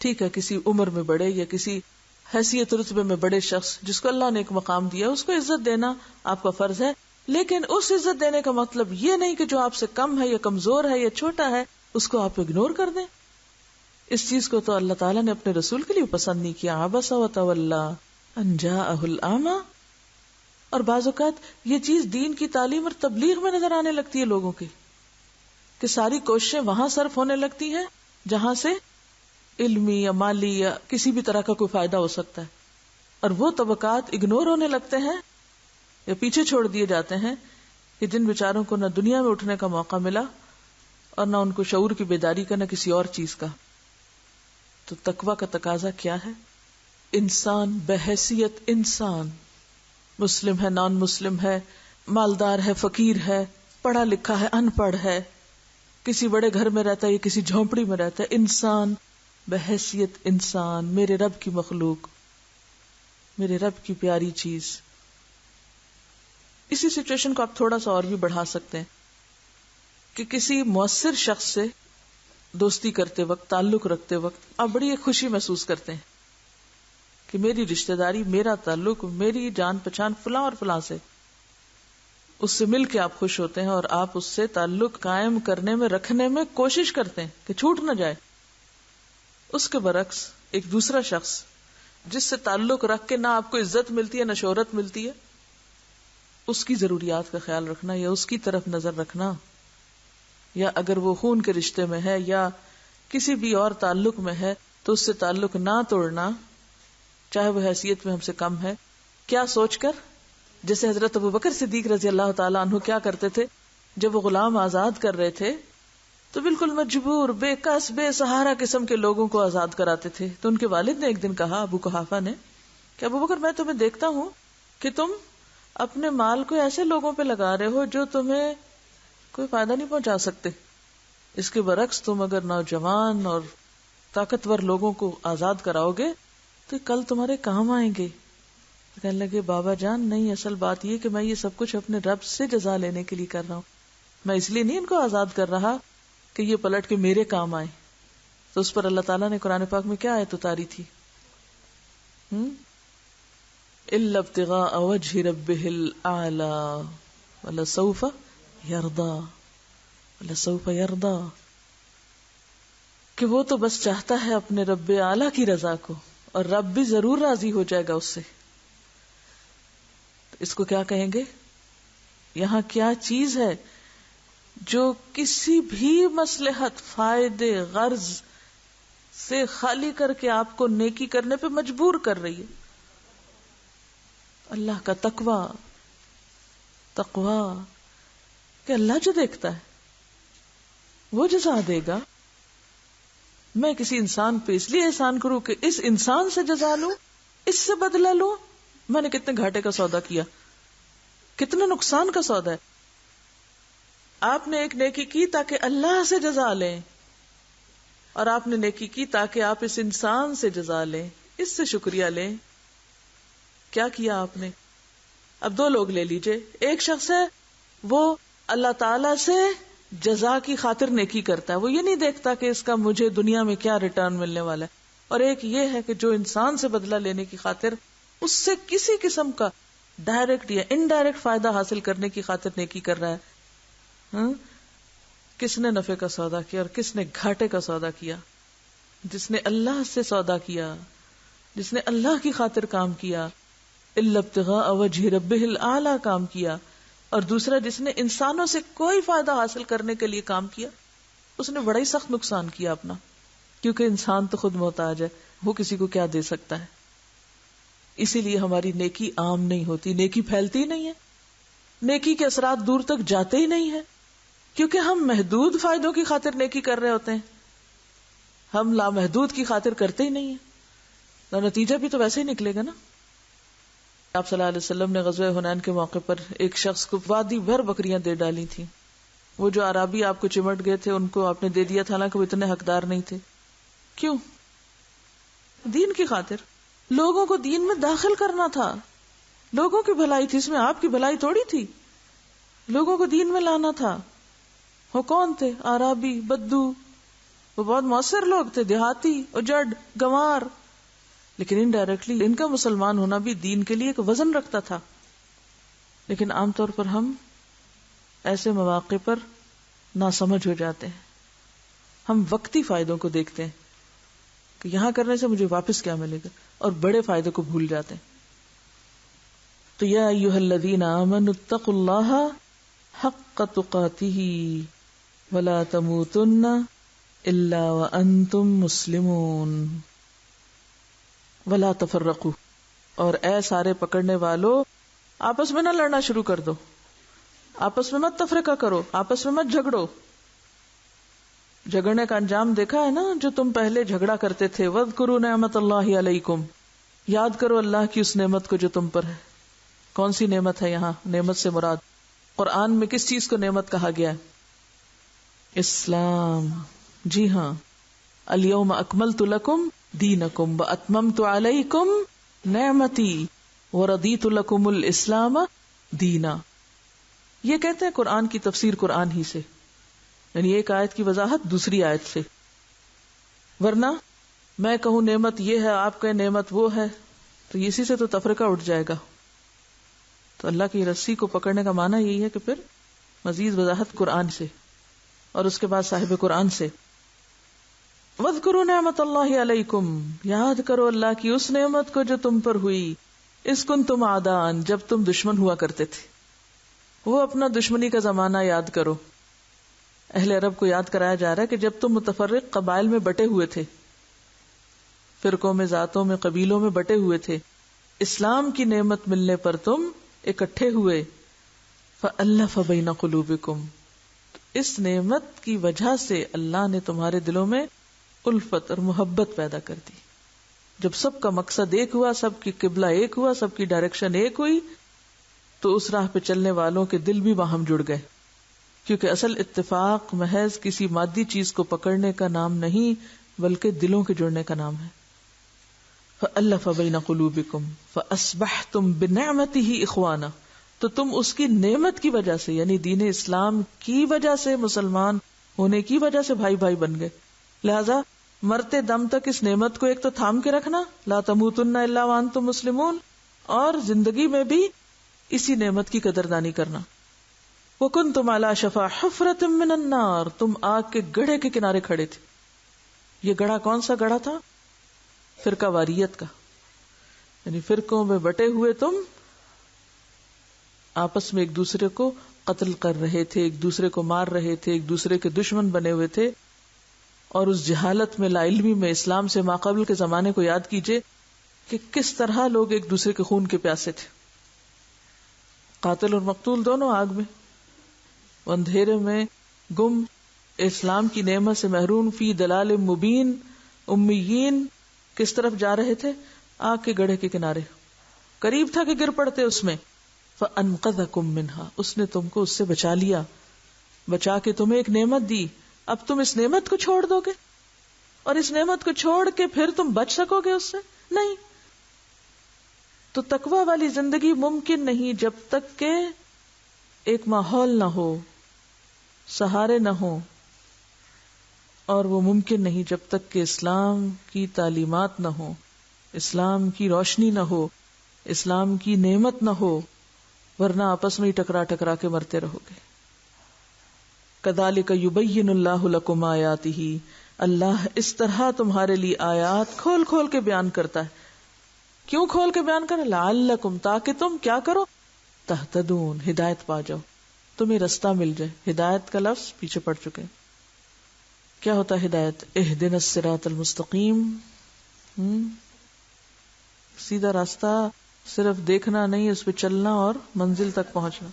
ٹھیک ہے، کسی عمر میں بڑے یا کسی حیثیت رتبے میں بڑے شخص جس کو اللہ نے ایک مقام دیا اس کو عزت دینا آپ کا فرض ہے، لیکن اس عزت دینے کا مطلب یہ نہیں کہ جو آپ سے کم ہے یا کمزور ہے یا چھوٹا ہے اس کو آپ اگنور کر دیں. اس چیز کو تو اللہ تعالیٰ نے اپنے رسول کے لیے پسند نہیں کیا. عبس وتولی ان جاءہ الاعمی. اور بعض اوقات یہ چیز دین کی تعلیم اور تبلیغ میں نظر آنے لگتی ہے لوگوں کی، کہ ساری کوششیں وہاں صرف ہونے لگتی ہیں جہاں سے علمی یا مالی یا کسی بھی طرح کا کوئی فائدہ ہو سکتا ہے، اور وہ طبقات اگنور ہونے لگتے ہیں یا پیچھے چھوڑ دیے جاتے ہیں کہ جن بیچاروں کو نہ دنیا میں اٹھنے کا موقع ملا اور نہ ان کو شعور کی بیداری کا، نہ کسی اور چیز کا. تو تقویٰ کا تقاضا کیا ہے؟ انسان بحیثیت انسان، مسلم ہے، نان مسلم ہے، مالدار ہے، فقیر ہے، پڑھا لکھا ہے، ان پڑھ ہے، کسی بڑے گھر میں رہتا ہے یا کسی جھونپڑی میں رہتا ہے، انسان بحیثیت انسان، میرے رب کی مخلوق، میرے رب کی پیاری چیز. اسی سچویشن کو آپ تھوڑا سا اور بھی بڑھا سکتے ہیں کہ کسی مؤثر شخص سے دوستی کرتے وقت، تعلق رکھتے وقت آپ بڑی ایک خوشی محسوس کرتے ہیں کہ میری رشتہ داری، میرا تعلق، میری جان پہچان فلاں اور فلاں سے، اس سے مل کے آپ خوش ہوتے ہیں اور آپ اس سے تعلق قائم کرنے میں، رکھنے میں کوشش کرتے ہیں کہ چھوٹ نہ جائے. اس کے برعکس ایک دوسرا شخص جس سے تعلق رکھ کے نہ آپ کو عزت ملتی ہے نہ شہرت ملتی ہے، اس کی ضروریات کا خیال رکھنا یا اس کی طرف نظر رکھنا، یا اگر وہ خون کے رشتے میں ہے یا کسی بھی اور تعلق میں ہے تو اس سے تعلق نہ توڑنا، چاہے وہ حیثیت میں ہم سے کم ہے. کیا سوچ کر؟ جیسے حضرت ابوبکر صدیق رضی اللہ تعالیٰ عنہ کیا کرتے تھے جب وہ غلام آزاد کر رہے تھے تو بالکل مجبور، بے کس، بے سہارا قسم کے لوگوں کو آزاد کراتے تھے. تو ان کے والد نے ایک دن کہا، ابو قحافہ نے، کہ ابوبکر میں تمہیں دیکھتا ہوں کہ تم اپنے مال کو ایسے لوگوں پہ لگا رہے ہو جو تمہیں کوئی فائدہ نہیں پہنچا سکتے، اس کے برعکس تم اگر نوجوان اور طاقتور لوگوں کو آزاد کراؤ گے تو کل تمہارے کام آئیں گے. کہنے لگے، بابا جان نہیں، اصل بات یہ کہ میں یہ سب کچھ اپنے رب سے جزا لینے کے لیے کر رہا ہوں، میں اس لیے نہیں ان کو آزاد کر رہا کہ یہ پلٹ کے میرے کام آئے. تو اس پر اللہ تعالیٰ نے قرآن پاک میں کیا آیت اتاری تھی؟ الا ابتغاء وجه ربه الاعلى ولسوف يرضى، ولسوف يرضى، کہ وہ تو بس چاہتا ہے اپنے رب اعلیٰ کی رضا کو اور رب بھی ضرور راضی ہو جائے گا اس سے. اس کو کیا کہیں گے؟ یہاں کیا چیز ہے جو کسی بھی مصلحت، فائدے، غرض سے خالی کر کے آپ کو نیکی کرنے پہ مجبور کر رہی ہے؟ اللہ کا تقوی، کہ اللہ جو دیکھتا ہے وہ جزا دے گا. میں کسی انسان پہ اس لیے احسان کروں کہ اس انسان سے جزا لوں، اس سے بدلہ لوں، میں نے کتنے گھاٹے کا سودا کیا، کتنے نقصان کا سودا ہے. آپ نے ایک نیکی کی تاکہ اللہ سے جزا لیں، اور آپ نے نیکی کی تاکہ آپ اس انسان سے جزا لیں، اس سے شکریہ لیں. کیا کیا آپ نے؟ اب دو لوگ لے لیجئے، ایک شخص ہے وہ اللہ تعالی سے جزا کی خاطر نیکی کرتا ہے، وہ یہ نہیں دیکھتا کہ اس کا مجھے دنیا میں کیا ریٹرن ملنے والا ہے، اور ایک یہ ہے کہ جو انسان سے بدلہ لینے کی خاطر اس سے کسی قسم کا ڈائریکٹ یا انڈائریکٹ فائدہ حاصل کرنے کی خاطر نیکی کر رہا ہے. کس نے نفع کا سودا کیا اور کس نے گھاٹے کا سودا کیا؟ جس نے اللہ سے سودا کیا، جس نے اللہ کی خاطر کام کیا، الا ابتغاء وجہ ربہ الاعلی کام کیا، اور دوسرا جس نے انسانوں سے کوئی فائدہ حاصل کرنے کے لیے کام کیا، اس نے بڑا ہی سخت نقصان کیا اپنا، کیونکہ انسان تو خود محتاج ہے، وہ کسی کو کیا دے سکتا ہے. اسی لیے ہماری نیکی عام نہیں ہوتی، نیکی پھیلتی نہیں ہے، نیکی کے اثرات دور تک جاتے ہی نہیں ہیں، کیونکہ ہم محدود فائدوں کی خاطر نیکی کر رہے ہوتے ہیں، ہم لامحدود کی خاطر کرتے ہی نہیں ہیں، تو نتیجہ بھی تو ویسے ہی نکلے گا نا. آپ صلی اللہ علیہ وسلم نے غزوہ حنین کے موقع پر ایک شخص کو وادی بھر بکریاں دے ڈالی تھیں. وہ جو عرابی آپ کو چمٹ گئے تھے ان کو آپ نے دے دیا تھا، حالانکہ وہ اتنے حقدار نہیں تھے. کیوں؟ دین کی خاطر، لوگوں کو دین میں داخل کرنا تھا، لوگوں کی بھلائی تھی، اس میں آپ کی بھلائی تھوڑی تھی، لوگوں کو دین میں لانا تھا. وہ کون تھے؟ عرابی، بدو، وہ بہت مؤثر لوگ تھے، دیہاتی، اجڑ، گنوار، لیکن انڈائریکٹلی ان کا مسلمان ہونا بھی دین کے لیے ایک وزن رکھتا تھا. لیکن عام طور پر ہم ایسے مواقع پر ناسمجھ ہو جاتے ہیں، ہم وقتی فائدوں کو دیکھتے ہیں کہ یہاں کرنے سے مجھے واپس کیا ملے گا، اور بڑے فائدے کو بھول جاتے ہیں. تو یا ایھا الذین آمنوا اتقوا اللہ حق تقاتہ ولا تموتن الا وانتم مسلمون ولا تفرقوا، اور اے سارے پکڑنے والو، آپس میں نہ لڑنا شروع کر دو، آپس میں مت تفرقہ کرو، آپس میں مت جھگڑو. جھگڑنے کا انجام دیکھا ہے نا، جو تم پہلے جھگڑا کرتے تھے. وَاذْكُرُوا نِعْمَتَ اللَّهِ عَلَيْكُمْ، یاد کرو اللہ کی اس نعمت کو جو تم پر ہے. کون سی نعمت ہے یہاں؟ نعمت سے مراد قرآن میں کس چیز کو نعمت کہا گیا ہے؟ اسلام. جی ہاں، اليوم اکملت لکم دینکم واتممت علیکم نعمتی ورضیت لکم الاسلام دینا. یہ کہتے ہیں قرآن کی تفسیر قرآن ہی سے، یعنی ایک آیت کی وضاحت دوسری آیت سے. ورنہ میں کہوں نعمت یہ ہے، آپ کہیں نعمت وہ ہے، تو اسی سے تو تفرقہ اٹھ جائے گا. تو اللہ کی رسی کو پکڑنے کا معنی یہی ہے کہ پھر مزید وضاحت قرآن سے اور اس کے بعد صاحب قرآن سے. وَاذْكُرُوا نِعْمَتَ اللَّهِ عَلَيْكُمْ، یاد کرو اللہ کی اس نعمت کو جو تم پر ہوئی. اِذْ كُنْتُمْ أَعْدَاءً، جب تم دشمن ہوا کرتے تھے. وہ اپنا دشمنی کا زمانہ یاد کرو. اہل عرب کو یاد کرایا جا رہا ہے کہ جب تم متفرق قبائل میں بٹے ہوئے تھے، فرقوں میں، ذاتوں میں، قبیلوں میں بٹے ہوئے تھے، اسلام کی نعمت ملنے پر تم اکٹھے ہوئے. فَأَلَّفَ بَيْنَ قُلُوبِكُمْ، اس نعمت کی وجہ سے اللہ نے تمہارے دلوں میں الفت اور محبت پیدا کر دی. جب سب کا مقصد ایک ہوا، سب کی قبلہ ایک ہوا، سب کی ڈائریکشن ایک ہوئی، تو اس راہ پہ چلنے والوں کے دل بھی باہم جڑ گئے. کیونکہ اصل اتفاق محض کسی مادی چیز کو پکڑنے کا نام نہیں، بلکہ دلوں کے جڑنے کا نام ہے. فَأَلَّفَ بَيْنَ قُلُوبِكُمْ فَأَصْبَحْتُمْ بِنِعْمَتِهِ إِخْوَانًا، تو تم اس کی نعمت کی وجہ سے، یعنی دین اسلام کی وجہ سے، مسلمان ہونے کی وجہ سے بھائی بھائی بن گئے. لہذا مرتے دم تک اس نعمت کو ایک تو تھام کے رکھنا، لا تموتن الا وانتم مسلمون، اور زندگی میں بھی اسی نعمت کی قدردانی کرنا. وَكُنْتُمْ عَلَى شَفَا حُفْرَةٍ مِّنَ النَّارِ، تم آگ کے گڑھے کے کنارے کھڑے تھے. یہ گڑھا کون سا گڑھا تھا؟ فرقہ واریت کا، یعنی فرقوں میں بٹے ہوئے تم آپس میں ایک دوسرے کو قتل کر رہے تھے، ایک دوسرے کو مار رہے تھے، ایک دوسرے کے دشمن بنے ہوئے تھے. اور اس جہالت میں، لا علمی میں اسلام سے ماقبل کے زمانے کو یاد کیجئے کہ کس طرح لوگ ایک دوسرے کے خون کے پیاسے تھے. قاتل اور مقتول دونوں آگ میں، اندھیرے میں گم، اسلام کی نعمت سے محروم، فی دلال مبین، امیین، کس طرف جا رہے تھے؟ آگ کے گڑھے کے کنارے. قریب تھا کہ گر پڑتے اس میں. فَأَنْقَذَكُم مِّنْهَا، اس نے تم کو اس سے بچا لیا، بچا کے تمہیں ایک نعمت دی. اب تم اس نعمت کو چھوڑ دو گے، اور اس نعمت کو چھوڑ کے پھر تم بچ سکو گے اس سے؟ نہیں. تو تقوی والی زندگی ممکن نہیں جب تک کہ ایک ماحول نہ ہو، سہارے نہ ہو، اور وہ ممکن نہیں جب تک کہ اسلام کی تعلیمات نہ ہو، اسلام کی روشنی نہ ہو، اسلام کی نعمت نہ ہو، ورنہ آپس میں ہی ٹکرا ٹکرا کے مرتے رہو گے. کذالک یبین اللہ لکم آیاتہ، اللہ اس طرح تمہارے لیے آیات کھول کھول کے بیان کرتا ہے. کیوں کھول کے بیان کرے؟ لعلکم، تاکہ تم کیا کرو، تہتدون، ہدایت پا جاؤ، تمہیں رستہ مل جائے. ہدایت کا لفظ پیچھے پڑ چکے. کیا ہوتا ہے ہدایت؟ اہدنا الصراط المستقیم، سیدھا راستہ، صرف دیکھنا نہیں، اس پہ چلنا اور منزل تک پہنچنا.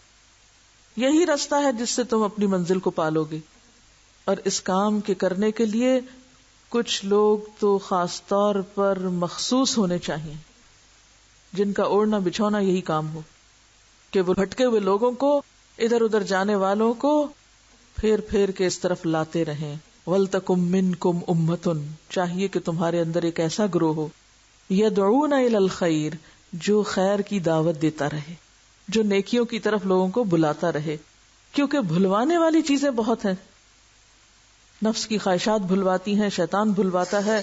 یہی راستہ ہے جس سے تم اپنی منزل کو پالو گے. اور اس کام کے کرنے کے لیے کچھ لوگ تو خاص طور پر مخصوص ہونے چاہیے، جن کا اوڑھنا بچھونا یہی کام ہو کہ وہ بھٹکے ہوئے لوگوں کو، ادھر ادھر جانے والوں کو پھیر پھیر کے اس طرف لاتے رہیں. وَلْتَكُمْ مِنْكُمْ أُمَّةٌ، چاہیے کہ تمہارے اندر ایک ایسا گروہ ہو، يَدْعُونَ إِلَى الْخَيْرِ، جو خیر کی دعوت دیتا رہے، جو نیکیوں کی طرف لوگوں کو بلاتا رہے. کیونکہ بھلوانے والی چیزیں بہت ہیں، نفس کی خواہشات بھلواتی ہیں، شیطان بھلواتا ہے،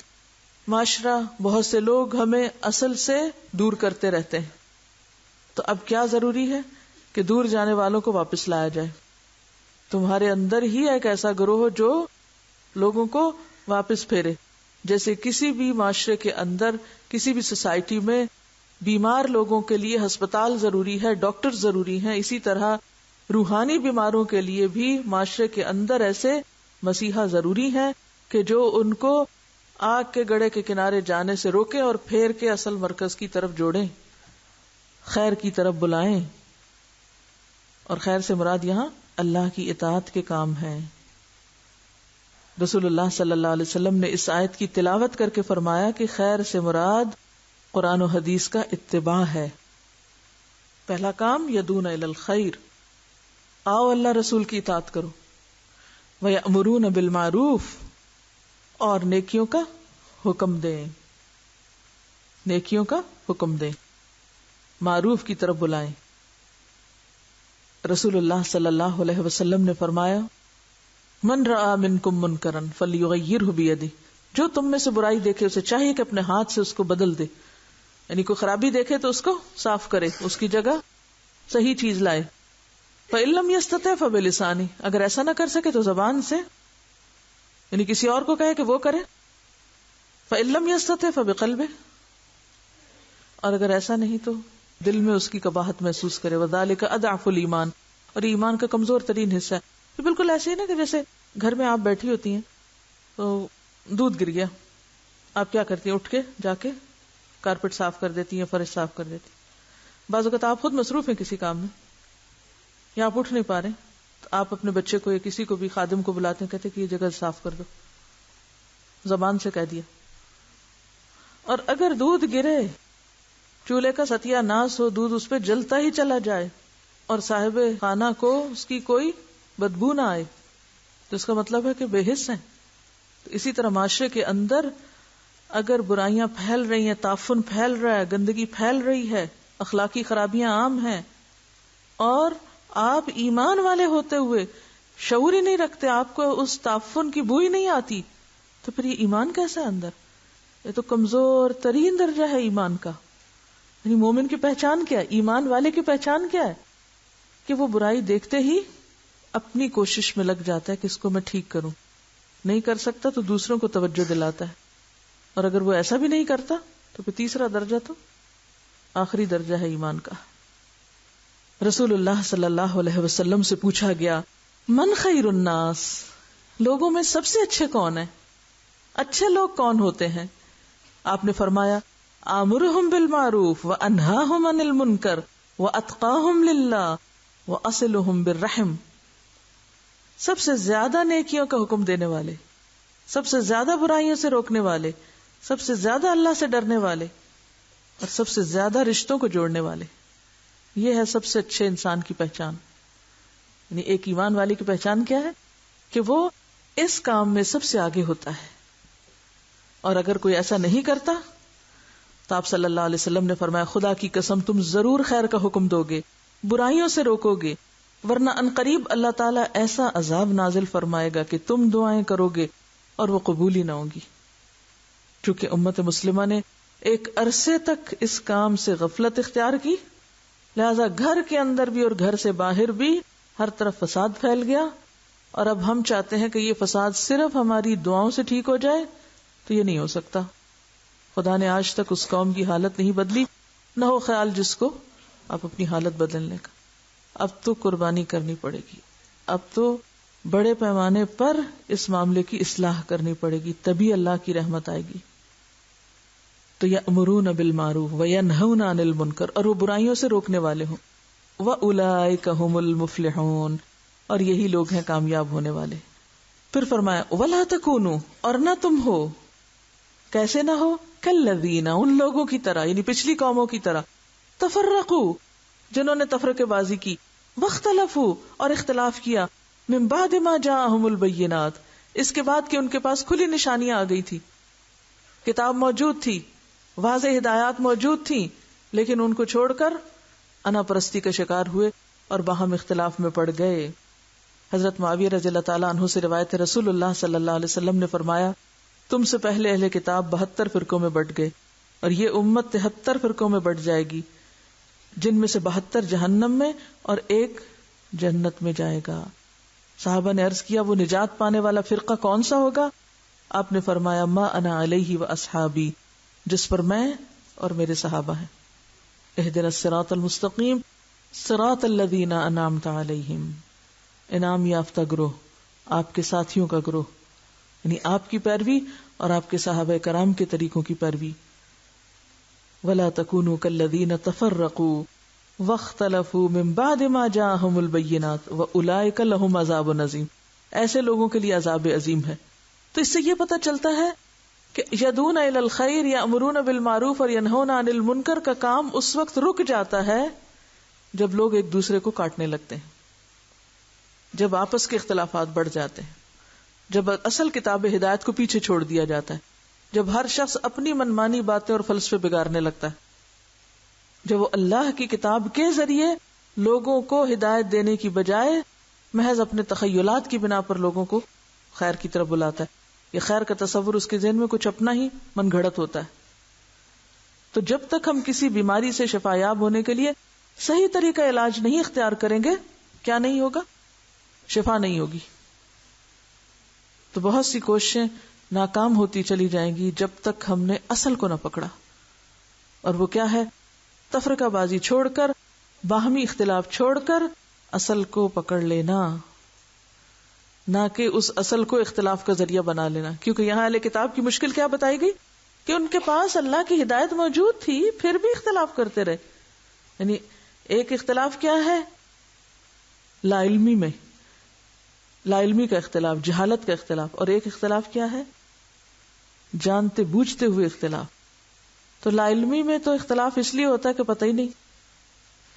معاشرہ، بہت سے لوگ ہمیں اصل سے دور کرتے رہتے ہیں. تو اب کیا ضروری ہے کہ دور جانے والوں کو واپس لایا جائے. تمہارے اندر ہی ایک ایسا گروہ ہو جو لوگوں کو واپس پھیرے. جیسے کسی بھی معاشرے کے اندر، کسی بھی سوسائٹی میں بیمار لوگوں کے لیے ہسپتال ضروری ہے، ڈاکٹر ضروری ہیں، اسی طرح روحانی بیماروں کے لیے بھی معاشرے کے اندر ایسے مسیحا ضروری ہیں کہ جو ان کو آگ کے گڑھے کے کنارے جانے سے روکے اور پھیر کے اصل مرکز کی طرف جوڑیں، خیر کی طرف بلائیں. اور خیر سے مراد یہاں اللہ کی اطاعت کے کام ہیں. رسول اللہ صلی اللہ علیہ وسلم نے اس آیت کی تلاوت کر کے فرمایا کہ خیر سے مراد قرآن و حدیث کا اتباع ہے. پہلا کام یدون الی الخیر، آؤ اللہ رسول کی اطاعت کرو. وَيَأْمُرُونَ بِالْمَعْرُوفِ، اور نیکیوں کا حکم دیں، نیکیوں کا حکم دیں، معروف کی طرف بلائیں. رسول اللہ صلی اللہ علیہ وسلم نے فرمایا من رآ منکم منکرا فلیغیرہ بیدہ، جو تم میں سے برائی دیکھے اسے چاہیے کہ اپنے ہاتھ سے اس کو بدل دے. یعنی کوئی خرابی دیکھے تو اس کو صاف کرے، اس کی جگہ صحیح چیز لائے. فإن لم یستطع فبلسانہ، اگر ایسا نہ کر سکے تو زبان سے، یعنی کسی اور کو کہے کہ وہ کرے. فإن لم یستطع فبقلبہ، اور اگر ایسا نہیں تو دل میں اس کی قباحت محسوس کرے. وذالک اضعف الایمان، اور ایمان کا کمزور ترین حصہ ہے. تو بالکل ایسے ہی نا کہ جیسے گھر میں آپ بیٹھی ہوتی ہیں تو دودھ گر گیا، آپ کیا کرتی ہیں؟ اٹھ کے جا کے کارپیٹ صاف کر دیتی ہیں، فرش صاف کر دیتی ہیں. بعض اوقات آپ خود مصروف ہیں کسی کام میں، یا آپ اٹھ نہیں پا رہے تو آپ اپنے بچے کو یا کسی کو بھی خادم کو بلاتے ہیں، کہتے ہیں کہ یہ جگہ صاف کر دو، زبان سے کہہ دیا. اور اگر دودھ گرے، چولہے کا ستیا ناس ہو، دودھ اس پہ جلتا ہی چلا جائے اور صاحب خانہ کو اس کی کوئی بدبو نہ آئے، تو اس کا مطلب ہے کہ بے حس ہیں. تو اسی طرح معاشرے کے اندر اگر برائیاں پھیل رہی ہیں، تعفن پھیل رہا ہے، گندگی پھیل رہی ہے، اخلاقی خرابیاں عام ہیں، اور آپ ایمان والے ہوتے ہوئے شعور ہی نہیں رکھتے، آپ کو اس تعفن کی بو ہی نہیں آتی، تو پھر یہ ایمان کیسا ہے اندر؟ یہ تو کمزور ترین درجہ ہے ایمان کا. یعنی مومن کی پہچان کیا ہے؟ ایمان والے کی پہچان کیا ہے؟ کہ وہ برائی دیکھتے ہی اپنی کوشش میں لگ جاتا ہے کہ اس کو میں ٹھیک کروں. نہیں کر سکتا تو دوسروں کو توجہ دلاتا ہے، اور اگر وہ ایسا بھی نہیں کرتا تو پھر تیسرا درجہ تو آخری درجہ ہے ایمان کا. رسول اللہ صلی اللہ علیہ وسلم سے پوچھا گیا من خیر الناس، لوگوں میں سب سے اچھے کون ہیں؟ اچھے لوگ کون ہوتے ہیں؟ آپ نے فرمایا آمرہم بالمعروف وانہاہم عن المنکر واتقاہم للہ واصلہم بالرحم. سب سے زیادہ نیکیوں کا حکم دینے والے، سب سے زیادہ برائیوں سے روکنے والے، سب سے زیادہ اللہ سے ڈرنے والے، اور سب سے زیادہ رشتوں کو جوڑنے والے. یہ ہے سب سے اچھے انسان کی پہچان. یعنی ایک ایمان والی کی پہچان کیا ہے؟ کہ وہ اس کام میں سب سے آگے ہوتا ہے. اور اگر کوئی ایسا نہیں کرتا تو آپ صلی اللہ علیہ وسلم نے فرمایا خدا کی قسم تم ضرور خیر کا حکم دو گے، برائیوں سے روکو گے، ورنہ ان قریب اللہ تعالیٰ ایسا عذاب نازل فرمائے گا کہ تم دعائیں کرو گے اور وہ قبول ہی نہ ہوں گی. چونکہ امت مسلمہ نے ایک عرصے تک اس کام سے غفلت اختیار کی، لہذا گھر کے اندر بھی اور گھر سے باہر بھی ہر طرف فساد پھیل گیا. اور اب ہم چاہتے ہیں کہ یہ فساد صرف ہماری دعاؤں سے ٹھیک ہو جائے، تو یہ نہیں ہو سکتا. خدا نے آج تک اس قوم کی حالت نہیں بدلی، نہ ہو خیال جس کو آپ اپنی حالت بدلنے کا. اب تو قربانی کرنی پڑے گی، اب تو بڑے پیمانے پر اس معاملے کی اصلاح کرنی پڑے گی، تبھی اللہ کی رحمت آئے گی. تو یأمرون بالمعروف وینہون عن المنکر، اور وہ برائیوں سے روکنے والے ہوں. وَأُولَئِکَ هُمُ الْمُفْلِحُونَ، اور یہی لوگ ہیں کامیاب ہونے والے. پھر فرمایا وَلَا تَكُونُوا، اور نہ تم ہو، کیسے نہ ہو، کالذین، ان لوگوں کی طرح، یعنی پچھلی قوموں کی طرح، تفرقوا، جنہوں نے تفرقے بازی کی، واختلفوا، اور اختلاف کیا، من بعد ما جاءہم البینات، اس کے بعد کہ ان کے پاس کھلی نشانیاں آ گئی تھی، کتاب موجود تھی، واضح ہدایات موجود تھیں، لیکن ان کو چھوڑ کر انا پرستی کا شکار ہوئے اور باہم اختلاف میں پڑ گئے. حضرت معاویہ رضی اللہ تعالیٰ عنہ سے روایت ہے، رسول اللہ صلی اللہ علیہ وسلم نے فرمایا، تم سے پہلے اہل کتاب 72 فرقوں میں بٹ گئے، اور یہ امت 73 فرقوں میں بٹ جائے گی، جن میں سے 72 جہنم میں اور ایک جنت میں جائے گا. صحابہ نے عرض کیا وہ نجات پانے والا فرقہ کون سا ہوگا؟ آپ نے فرمایا ما انا علیہ و اصحابی، جس پر میں اور میرے صحابہ ہیں. اہدنا الصراط المستقیم صراط الذین انعمت علیہم، انعام یافتہ گروہ، آپ کے ساتھیوں کا گروہ، یعنی آپ کی پیروی اور آپ کے صحابہ کرام کے طریقوں کی پیروی. ولا تکونوا کالذین تفرقوا واختلفوا من بعد ما جاءہم البینات واولئک لہم عذاب عظیم، ایسے لوگوں کے لیے عذاب عظیم ہے. تو اس سے یہ پتہ چلتا ہے کہ یدعون الی الخیر، یأمرون بالمعروف اور ینہون عن المنکر کا کام اس وقت رک جاتا ہے جب لوگ ایک دوسرے کو کاٹنے لگتے ہیں، جب آپس کے اختلافات بڑھ جاتے ہیں، جب اصل کتاب ہدایت کو پیچھے چھوڑ دیا جاتا ہے، جب ہر شخص اپنی منمانی باتیں اور فلسفے بگاڑنے لگتا ہے، جب وہ اللہ کی کتاب کے ذریعے لوگوں کو ہدایت دینے کی بجائے محض اپنے تخیلات کی بنا پر لوگوں کو خیر کی طرف بلاتا ہے. یہ خیر کا تصور اس کے ذہن میں کچھ اپنا ہی من گھڑت ہوتا ہے. تو جب تک ہم کسی بیماری سے شفایاب ہونے کے لیے صحیح طریقہ علاج نہیں اختیار کریں گے، کیا نہیں ہوگا؟ شفا نہیں ہوگی. تو بہت سی کوششیں ناکام ہوتی چلی جائیں گی جب تک ہم نے اصل کو نہ پکڑا. اور وہ کیا ہے؟ تفرقہ بازی چھوڑ کر، باہمی اختلاف چھوڑ کر اصل کو پکڑ لینا، نہ کہ اس اصل کو اختلاف کا ذریعہ بنا لینا. کیونکہ یہاں اہل کتاب کی مشکل کیا بتائی گئی کہ ان کے پاس اللہ کی ہدایت موجود تھی، پھر بھی اختلاف کرتے رہے. یعنی ایک اختلاف کیا ہے؟ لا علمی میں، لا علمی کا اختلاف، جہالت کا اختلاف. اور ایک اختلاف کیا ہے؟ جانتے بوجھتے ہوئے اختلاف. تو لا علمی میں تو اختلاف اس لیے ہوتا ہے کہ پتہ ہی نہیں،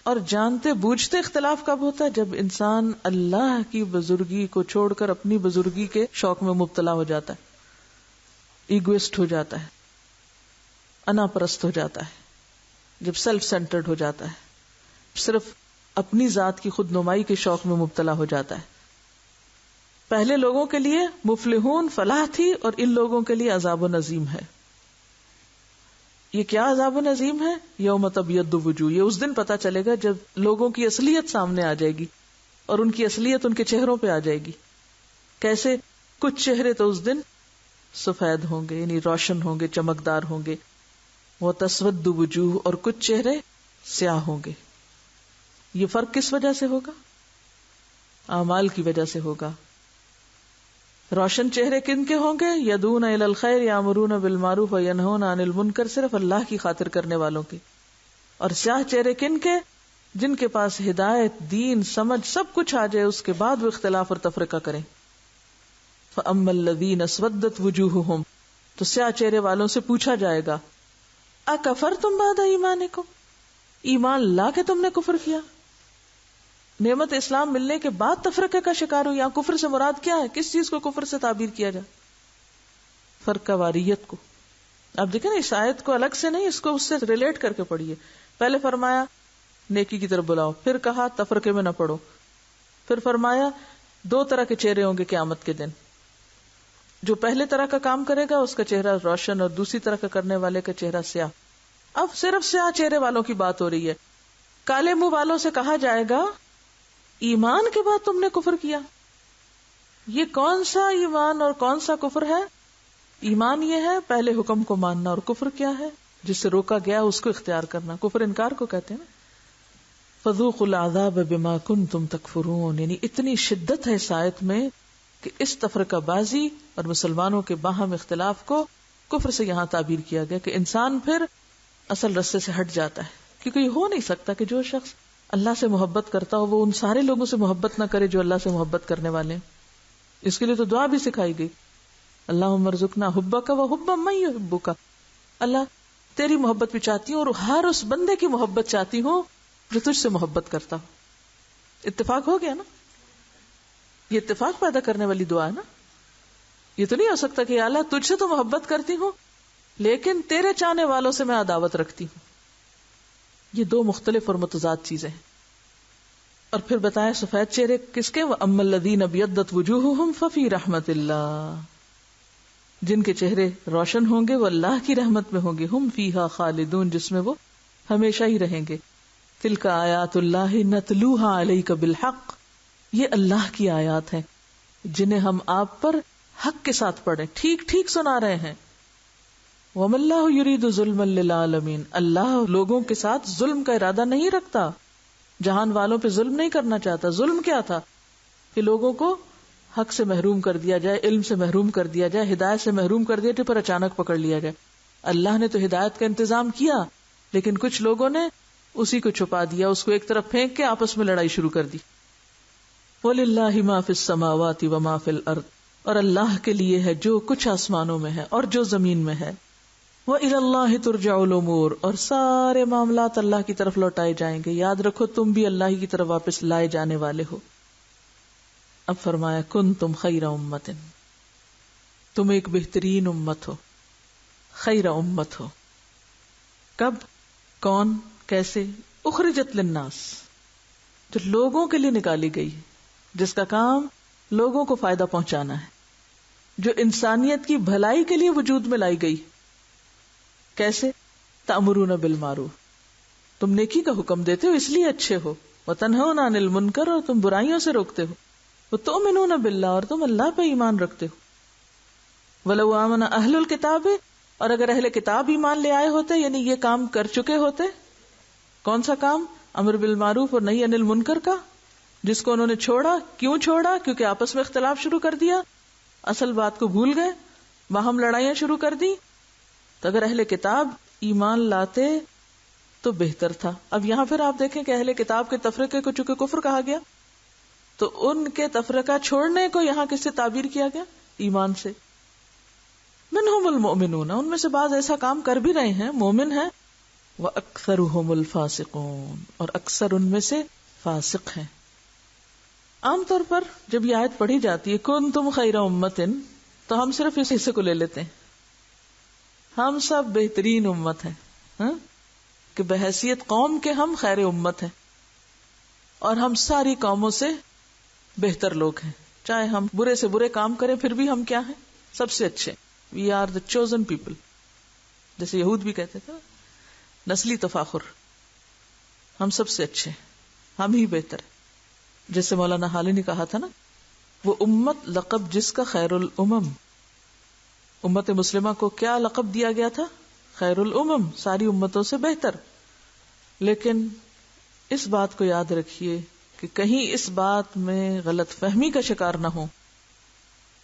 اور جانتے بوجھتے اختلاف کب ہوتا ہے؟ جب انسان اللہ کی بزرگی کو چھوڑ کر اپنی بزرگی کے شوق میں مبتلا ہو جاتا ہے، ایگوئسٹ ہو جاتا ہے، انا پرست ہو جاتا ہے، جب سیلف سینٹرڈ ہو جاتا ہے، صرف اپنی ذات کی خود نمائی کے شوق میں مبتلا ہو جاتا ہے. پہلے لوگوں کے لیے مفلحون فلاح تھی، اور ان لوگوں کے لیے عذاب نظیم ہے. یہ کیا عذاب نظیم ہے؟ یوم تبیض وجوہ، یہ اس دن پتا چلے گا جب لوگوں کی اصلیت سامنے آ جائے گی، اور ان کی اصلیت ان کے چہروں پہ آ جائے گی. کیسے؟ کچھ چہرے تو اس دن سفید ہوں گے، یعنی روشن ہوں گے، چمکدار ہوں گے، وہ تسود وجوہ، اور کچھ چہرے سیاہ ہوں گے. یہ فرق کس وجہ سے ہوگا؟ اعمال کی وجہ سے ہوگا. روشن چہرے کن کے ہوں گے؟ یدعون الی الخیر یامرون بالمعروف وینہون عن المنکر، صرف اللہ کی خاطر کرنے والوں کے. اور سیاہ چہرے کن کے؟ جن کے پاس ہدایت، دین، سمجھ سب کچھ آ جائے، اس کے بعد وہ اختلاف اور تفرقہ کریں. فاما الذین اسودت وجوہہم، تو سیاہ چہرے والوں سے پوچھا جائے گا اکفرتم بعد ایمانکم، ایمان لا کے تم نے کفر کیا؟ نعمت اسلام ملنے کے بعد تفرقے کا شکار ہو. یہاں کفر سے مراد کیا ہے؟ کس چیز کو کفر سے تعبیر کیا جائے؟ فرقہ واریت کو. اب دیکھیں نا، اس آیت کو الگ سے نہیں، اس کو اس سے ریلیٹ کر کے پڑھیے. پہلے فرمایا نیکی کی طرف بلاؤ، پھر کہا تفرقے میں نہ پڑو، پھر فرمایا 2 طرح کے چہرے ہوں گے قیامت کے دن. جو پہلے طرح کا کام کرے گا اس کا چہرہ روشن اور دوسری طرح کا کرنے والے کا چہرہ سیاہ. اب صرف سیاہ چہرے والوں کی بات ہو رہی ہے. کالے منہ والوں سے کہا جائے گا ایمان کے بعد تم نے کفر کیا. یہ کون سا ایمان اور کون سا کفر ہے؟ ایمان یہ ہے پہلے حکم کو ماننا، اور کفر کیا ہے؟ جس سے روکا گیا اس کو اختیار کرنا. کفر انکار کو کہتے ہیں نا. فذوقوا العذاب بما کنتم تکفرون، یعنی اتنی شدت ہے اس آیت میں کہ اس تفرقہ بازی اور مسلمانوں کے باہم اختلاف کو کفر سے یہاں تعبیر کیا گیا کہ انسان پھر اصل رستے سے ہٹ جاتا ہے. کیونکہ یہ ہو نہیں سکتا کہ جو شخص اللہ سے محبت کرتا ہو وہ ان سارے لوگوں سے محبت نہ کرے جو اللہ سے محبت کرنے والے ہیں. اس کے لیے تو دعا بھی سکھائی گئی، اللہم ارزقنا حبک و حب من یحبک. اللہ تیری محبت بھی چاہتی ہوں اور ہر اس بندے کی محبت چاہتی ہوں جو تجھ سے محبت کرتا ہو. اتفاق ہو گیا نا. یہ اتفاق پیدا کرنے والی دعا ہے نا. یہ تو نہیں ہو سکتا کہ اللہ تجھ سے تو محبت کرتی ہوں لیکن تیرے چاہنے والوں سے میں عداوت رکھتی ہوں. یہ دو مختلف اور متضاد چیزیں ہیں. اور پھر بتائیں سفید چہرے کس کے؟ وَأَمَّا الَّذِينَ ابْيَضَّتْ وُجُوهُهُمْ فَفِي رَحْمَةِ اللَّهِ، جن کے چہرے روشن ہوں گے وہ اللہ کی رحمت میں ہوں گے. ہم فیہا خالدون، جس میں وہ ہمیشہ ہی رہیں گے. تِلْكَ آیاتُ اللَّهِ نَتْلُوهَا عَلَيْكَ بِالْحَقِّ، یہ اللہ کی آیات ہیں جنہیں ہم آپ پر حق کے ساتھ پڑھیں، ٹھیک ٹھیک سنا رہے ہیں. وَمَا اللَّهُ يُرِيدُ ظُلْمًا لِلْعَالَمِينَ، اللہ لوگوں کے ساتھ ظلم کا ارادہ نہیں رکھتا، جہان والوں پہ ظلم نہیں کرنا چاہتا. ظلم کیا تھا کہ لوگوں کو حق سے محروم کر دیا جائے، علم سے محروم کر دیا جائے، ہدایت سے محروم کر دیا جائے، پھر اچانک پکڑ لیا جائے. اللہ نے تو ہدایت کا انتظام کیا لیکن کچھ لوگوں نے اسی کو چھپا دیا، اس کو ایک طرف پھینک کے آپس میں لڑائی شروع کر دی. وَلِلَّهِ مَا فِي السَّمَاوَاتِ وَمَا فِي الْأَرْضِ، اور اللہ کے لیے ہے جو کچھ آسمانوں میں ہے اور جو زمین میں ہے. وَإِلَى اللَّهِ تُرْجَعُ الْأُمُورُ، اور سارے معاملات اللہ کی طرف لوٹائے جائیں گے. یاد رکھو تم بھی اللہ کی طرف واپس لائے جانے والے ہو. اب فرمایا کنتم خیر امت، تم ایک بہترین امت ہو، خیر امت ہو. کب، کون، کیسے؟ اخرجت للناس، جو لوگوں کے لیے نکالی گئی، جس کا کام لوگوں کو فائدہ پہنچانا ہے، جو انسانیت کی بھلائی کے لیے وجود میں لائی گئی. کیسے؟ تأمرون بالمعروف، تم نیکی کا حکم دیتے ہو اس لیے اچھے ہو. وتنہون عن المنکر، اور تم برائیوں سے روکتے ہو. وتؤمنون باللہ، اور تم اللہ پہ ایمان رکھتے ہو. ولو آمن اہل الکتاب، اور اگر اہل کتاب ایمان لے آئے ہوتے یعنی یہ کام کر چکے ہوتے. کون سا کام؟ امر بالمعروف اور نہی عن المنکر کا، جس کو انہوں نے چھوڑا. کیوں چھوڑا؟ کیونکہ آپس میں اختلاف شروع کر دیا، اصل بات کو بھول گئے، باہم لڑائیاں شروع کر دی. تو اگر اہل کتاب ایمان لاتے تو بہتر تھا. اب یہاں پھر آپ دیکھیں کہ اہل کتاب کے تفرقے کو چونکہ کفر کہا گیا تو ان کے تفرقہ چھوڑنے کو یہاں کس سے تعبیر کیا گیا؟ ایمان سے. منہم المؤمنون، ان میں سے بعض ایسا کام کر بھی رہے ہیں، مومن ہیں. وَأَكْثَرُهُمُ الْفَاسِقُونَ، اور اکثر ان میں سے فاسق ہیں. عام طور پر جب یہ آیت پڑھی جاتی ہے کنتم خیر امت، تو ہم صرف اس حصے کو لے لیتے ہیں، ہم سب بہترین امت ہیں، کہ بحیثیت قوم کے ہم خیر امت ہیں اور ہم ساری قوموں سے بہتر لوگ ہیں. چاہے ہم برے سے برے کام کریں پھر بھی ہم کیا ہیں؟ سب سے اچھے. We are the chosen people, جیسے یہود بھی کہتے تھے، نسلی تفاخر، ہم سب سے اچھے، ہم ہی بہتر. جیسے مولانا حالی نے کہا تھا نا، وہ امت لقب جس کا خیر الامم. امت مسلمہ کو کیا لقب دیا گیا تھا؟ خیر الامم، ساری امتوں سے بہتر. لیکن اس بات کو یاد رکھیے کہ کہیں اس بات میں غلط فہمی کا شکار نہ ہو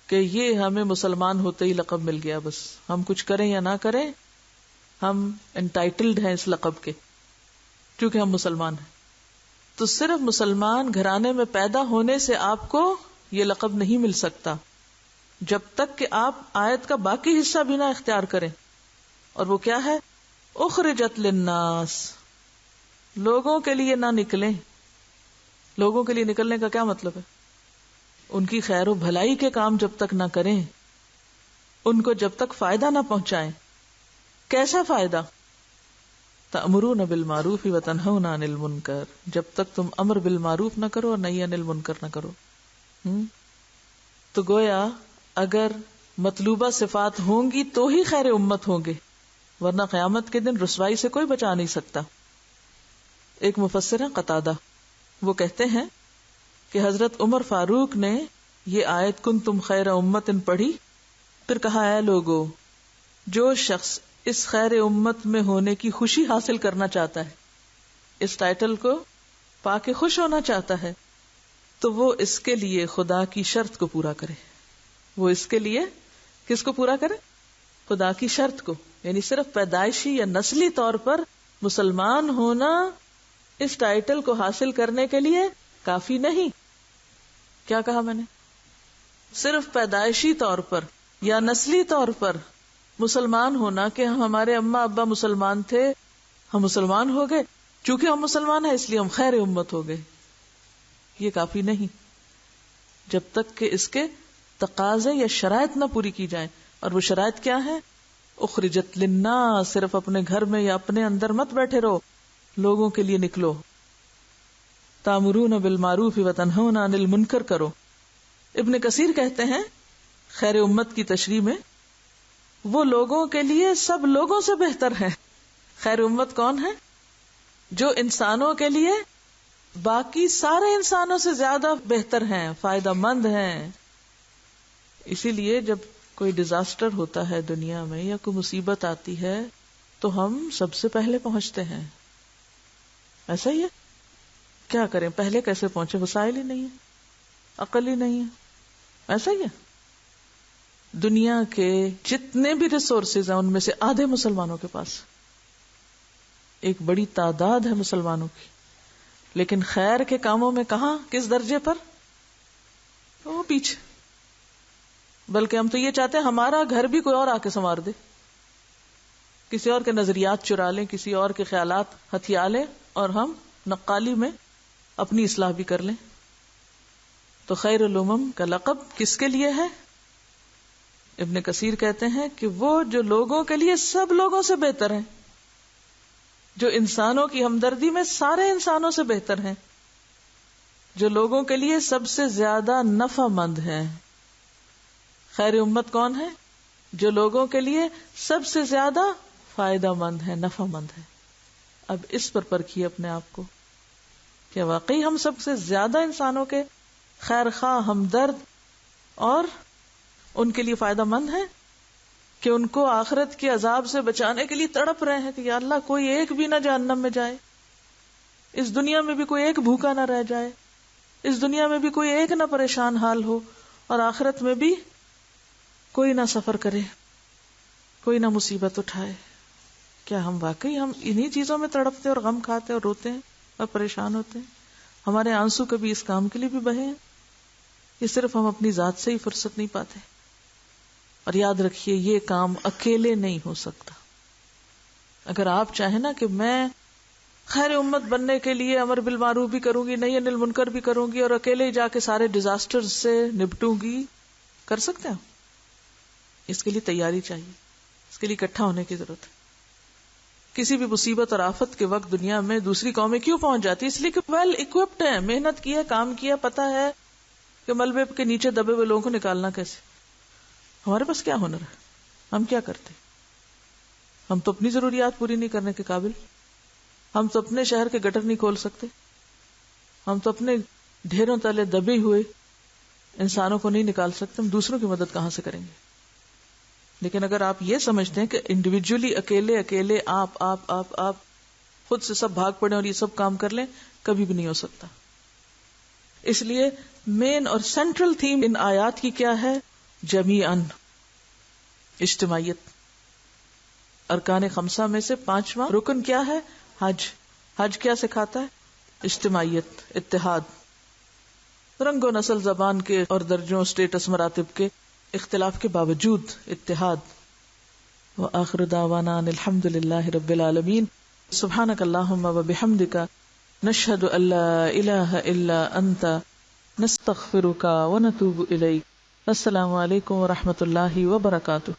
کہ یہ ہمیں مسلمان ہوتے ہی لقب مل گیا، بس ہم کچھ کریں یا نہ کریں ہم انٹائٹلڈ ہیں اس لقب کے کیونکہ ہم مسلمان ہیں. تو صرف مسلمان گھرانے میں پیدا ہونے سے آپ کو یہ لقب نہیں مل سکتا جب تک کہ آپ آیت کا باقی حصہ بھی نہ اختیار کریں. اور وہ کیا ہے؟ اخرجت للناس، لوگوں کے لیے نہ نکلیں. لوگوں کے لیے نکلنے کا کیا مطلب ہے؟ ان کی خیر و بھلائی کے کام جب تک نہ کریں، ان کو جب تک فائدہ نہ پہنچائیں. کیسا فائدہ؟ تأمرون بالمعروف وتنہون عن المنکر، جب تک تم امر بالمعروف نہ کرو اور نہی عن المنکر نہ کرو. تو گویا اگر مطلوبہ صفات ہوں گی تو ہی خیر امت ہوں گے، ورنہ قیامت کے دن رسوائی سے کوئی بچا نہیں سکتا۔ ایک مفسر ہیں قتادہ، وہ کہتے ہیں کہ حضرت عمر فاروق نے یہ آیت کنتم خیر امت پڑھی، پھر کہا اے لوگو، جو شخص اس خیر امت میں ہونے کی خوشی حاصل کرنا چاہتا ہے، اس ٹائٹل کو پا کے خوش ہونا چاہتا ہے، تو وہ اس کے لیے خدا کی شرط کو پورا کرے۔ وہ اس کے لیے کس کو پورا کرے؟ خدا کی شرط کو، یعنی صرف پیدائشی یا نسلی طور پر مسلمان ہونا اس ٹائٹل کو حاصل کرنے کے لیے کافی نہیں۔ کیا کہا میں نے؟ صرف پیدائشی طور پر یا نسلی طور پر مسلمان ہونا کہ ہمارے اماں ابا مسلمان تھے، ہم مسلمان ہو گئے، چونکہ ہم مسلمان ہیں اس لیے ہم خیر امت ہو گئے، یہ کافی نہیں جب تک کہ اس کے تقاضے یا شرائط نہ پوری کی جائیں۔ اور وہ شرائط کیا ہے؟ اخرجت للناس، صرف اپنے گھر میں یا اپنے اندر مت بیٹھے رہو، لوگوں کے لیے نکلو۔ تامرون بالمعروف وتنہون عن المنکر کرو۔ ابن کثیر کہتے ہیں خیر امت کی تشریح میں، وہ لوگوں کے لیے سب لوگوں سے بہتر ہے۔ خیر امت کون ہے؟ جو انسانوں کے لیے باقی سارے انسانوں سے زیادہ بہتر ہیں، فائدہ مند ہیں۔ اسی لیے جب کوئی ڈیزاسٹر ہوتا ہے دنیا میں یا کوئی مصیبت آتی ہے تو ہم سب سے پہلے پہنچتے ہیں، ایسا ہی ہے۔ کیا کریں، پہلے کیسے پہنچے؟ وسائل ہی نہیں ہے، عقل ہی نہیں ہے، ایسا ہی ہے۔ دنیا کے جتنے بھی ریسورسز ہیں ان میں سے آدھے مسلمانوں کے پاس، ایک بڑی تعداد ہے مسلمانوں کی، لیکن خیر کے کاموں میں کہاں، کس درجے پر؟ وہ پیچھے۔ بلکہ ہم تو یہ چاہتے ہیں ہمارا گھر بھی کوئی اور آ کے سنوار دے، کسی اور کے نظریات چرا لیں، کسی اور کے خیالات ہتھیا لیں، اور ہم نقالی میں اپنی اصلاح بھی کر لیں۔ تو خیر الامم کا لقب کس کے لیے ہے؟ ابن کثیر کہتے ہیں کہ وہ جو لوگوں کے لیے سب لوگوں سے بہتر ہیں، جو انسانوں کی ہمدردی میں سارے انسانوں سے بہتر ہیں، جو لوگوں کے لیے سب سے زیادہ نفع مند ہیں۔ خیر امت کون ہے؟ جو لوگوں کے لیے سب سے زیادہ فائدہ مند ہے، نفع مند ہے۔ اب اس پر پرکھیے اپنے آپ کو، کیا واقعی ہم سب سے زیادہ انسانوں کے خیر خواہ، ہمدرد اور ان کے لیے فائدہ مند ہیں، کہ ان کو آخرت کے عذاب سے بچانے کے لیے تڑپ رہے ہیں کہ یا اللہ کوئی ایک بھی نہ جہنم میں جائے، اس دنیا میں بھی کوئی ایک بھوکا نہ رہ جائے، اس دنیا میں بھی کوئی ایک نہ پریشان حال ہو، اور آخرت میں بھی کوئی نہ سفر کرے، کوئی نہ مصیبت اٹھائے۔ کیا ہم واقعی ہم انہی چیزوں میں تڑپتے اور غم کھاتے اور روتے ہیں اور پریشان ہوتے ہیں؟ ہمارے آنسو کبھی اس کام کے لیے بھی بہے ہیں؟ یہ صرف ہم اپنی ذات سے ہی فرصت نہیں پاتے۔ اور یاد رکھیے یہ کام اکیلے نہیں ہو سکتا۔ اگر آپ چاہیں نا کہ میں خیر امت بننے کے لیے امر بالمعروف بھی کروں گی، نہی عن المنکر بھی کروں گی، اور اکیلے ہی جا کے سارے ڈیزاسٹر سے نپٹوں گی، کر سکتے ہیں؟ اس کے لیے تیاری چاہیے، اس کے لیے اکٹھا ہونے کی ضرورت ہے۔ کسی بھی مصیبت اور آفت کے وقت دنیا میں دوسری قومیں کیوں پہنچ جاتی؟ اس لیے کہ ویل اکوپڈ ہیں، محنت کی ہے، کام کیا، پتہ ہے کہ ملبے کے نیچے دبے ہوئے لوگوں کو نکالنا کیسے۔ ہمارے پاس کیا ہنر ہے؟ ہم کیا کرتے؟ ہم تو اپنی ضروریات پوری نہیں کرنے کے قابل، ہم تو اپنے شہر کے گٹر نہیں کھول سکتے، ہم تو اپنے ڈھیروں تلے دبے ہوئے انسانوں کو نہیں نکال سکتے، ہم دوسروں کی مدد کہاں سے کریں گے؟ لیکن اگر آپ یہ سمجھتے ہیں کہ انڈیویجولی اکیلے آپ خود سے سب بھاگ پڑیں اور یہ سب کام کر لیں، کبھی بھی نہیں ہو سکتا۔ اس لیے مین اور سینٹرل تھیم ان آیات کی کیا ہے؟ جمیعاً، اجتماعیت۔ ارکان خمسہ میں سے 5واں رکن کیا ہے؟ حج۔ حج کیا سکھاتا ہے؟ اجتماعیت، اتحاد، رنگ و نسل، زبان کے اور درجوں، اسٹیٹس، مراتب کے اختلاف کے باوجود اتحاد۔ وآخر دعوانا ان الحمد للہ رب العالمین۔ سبحانک اللہم وبحمدک، نشہد ان لا الہ الا انت، نستغفرک ونتوب الیک۔ السلام علیکم ورحمۃ اللہ وبرکاتہ۔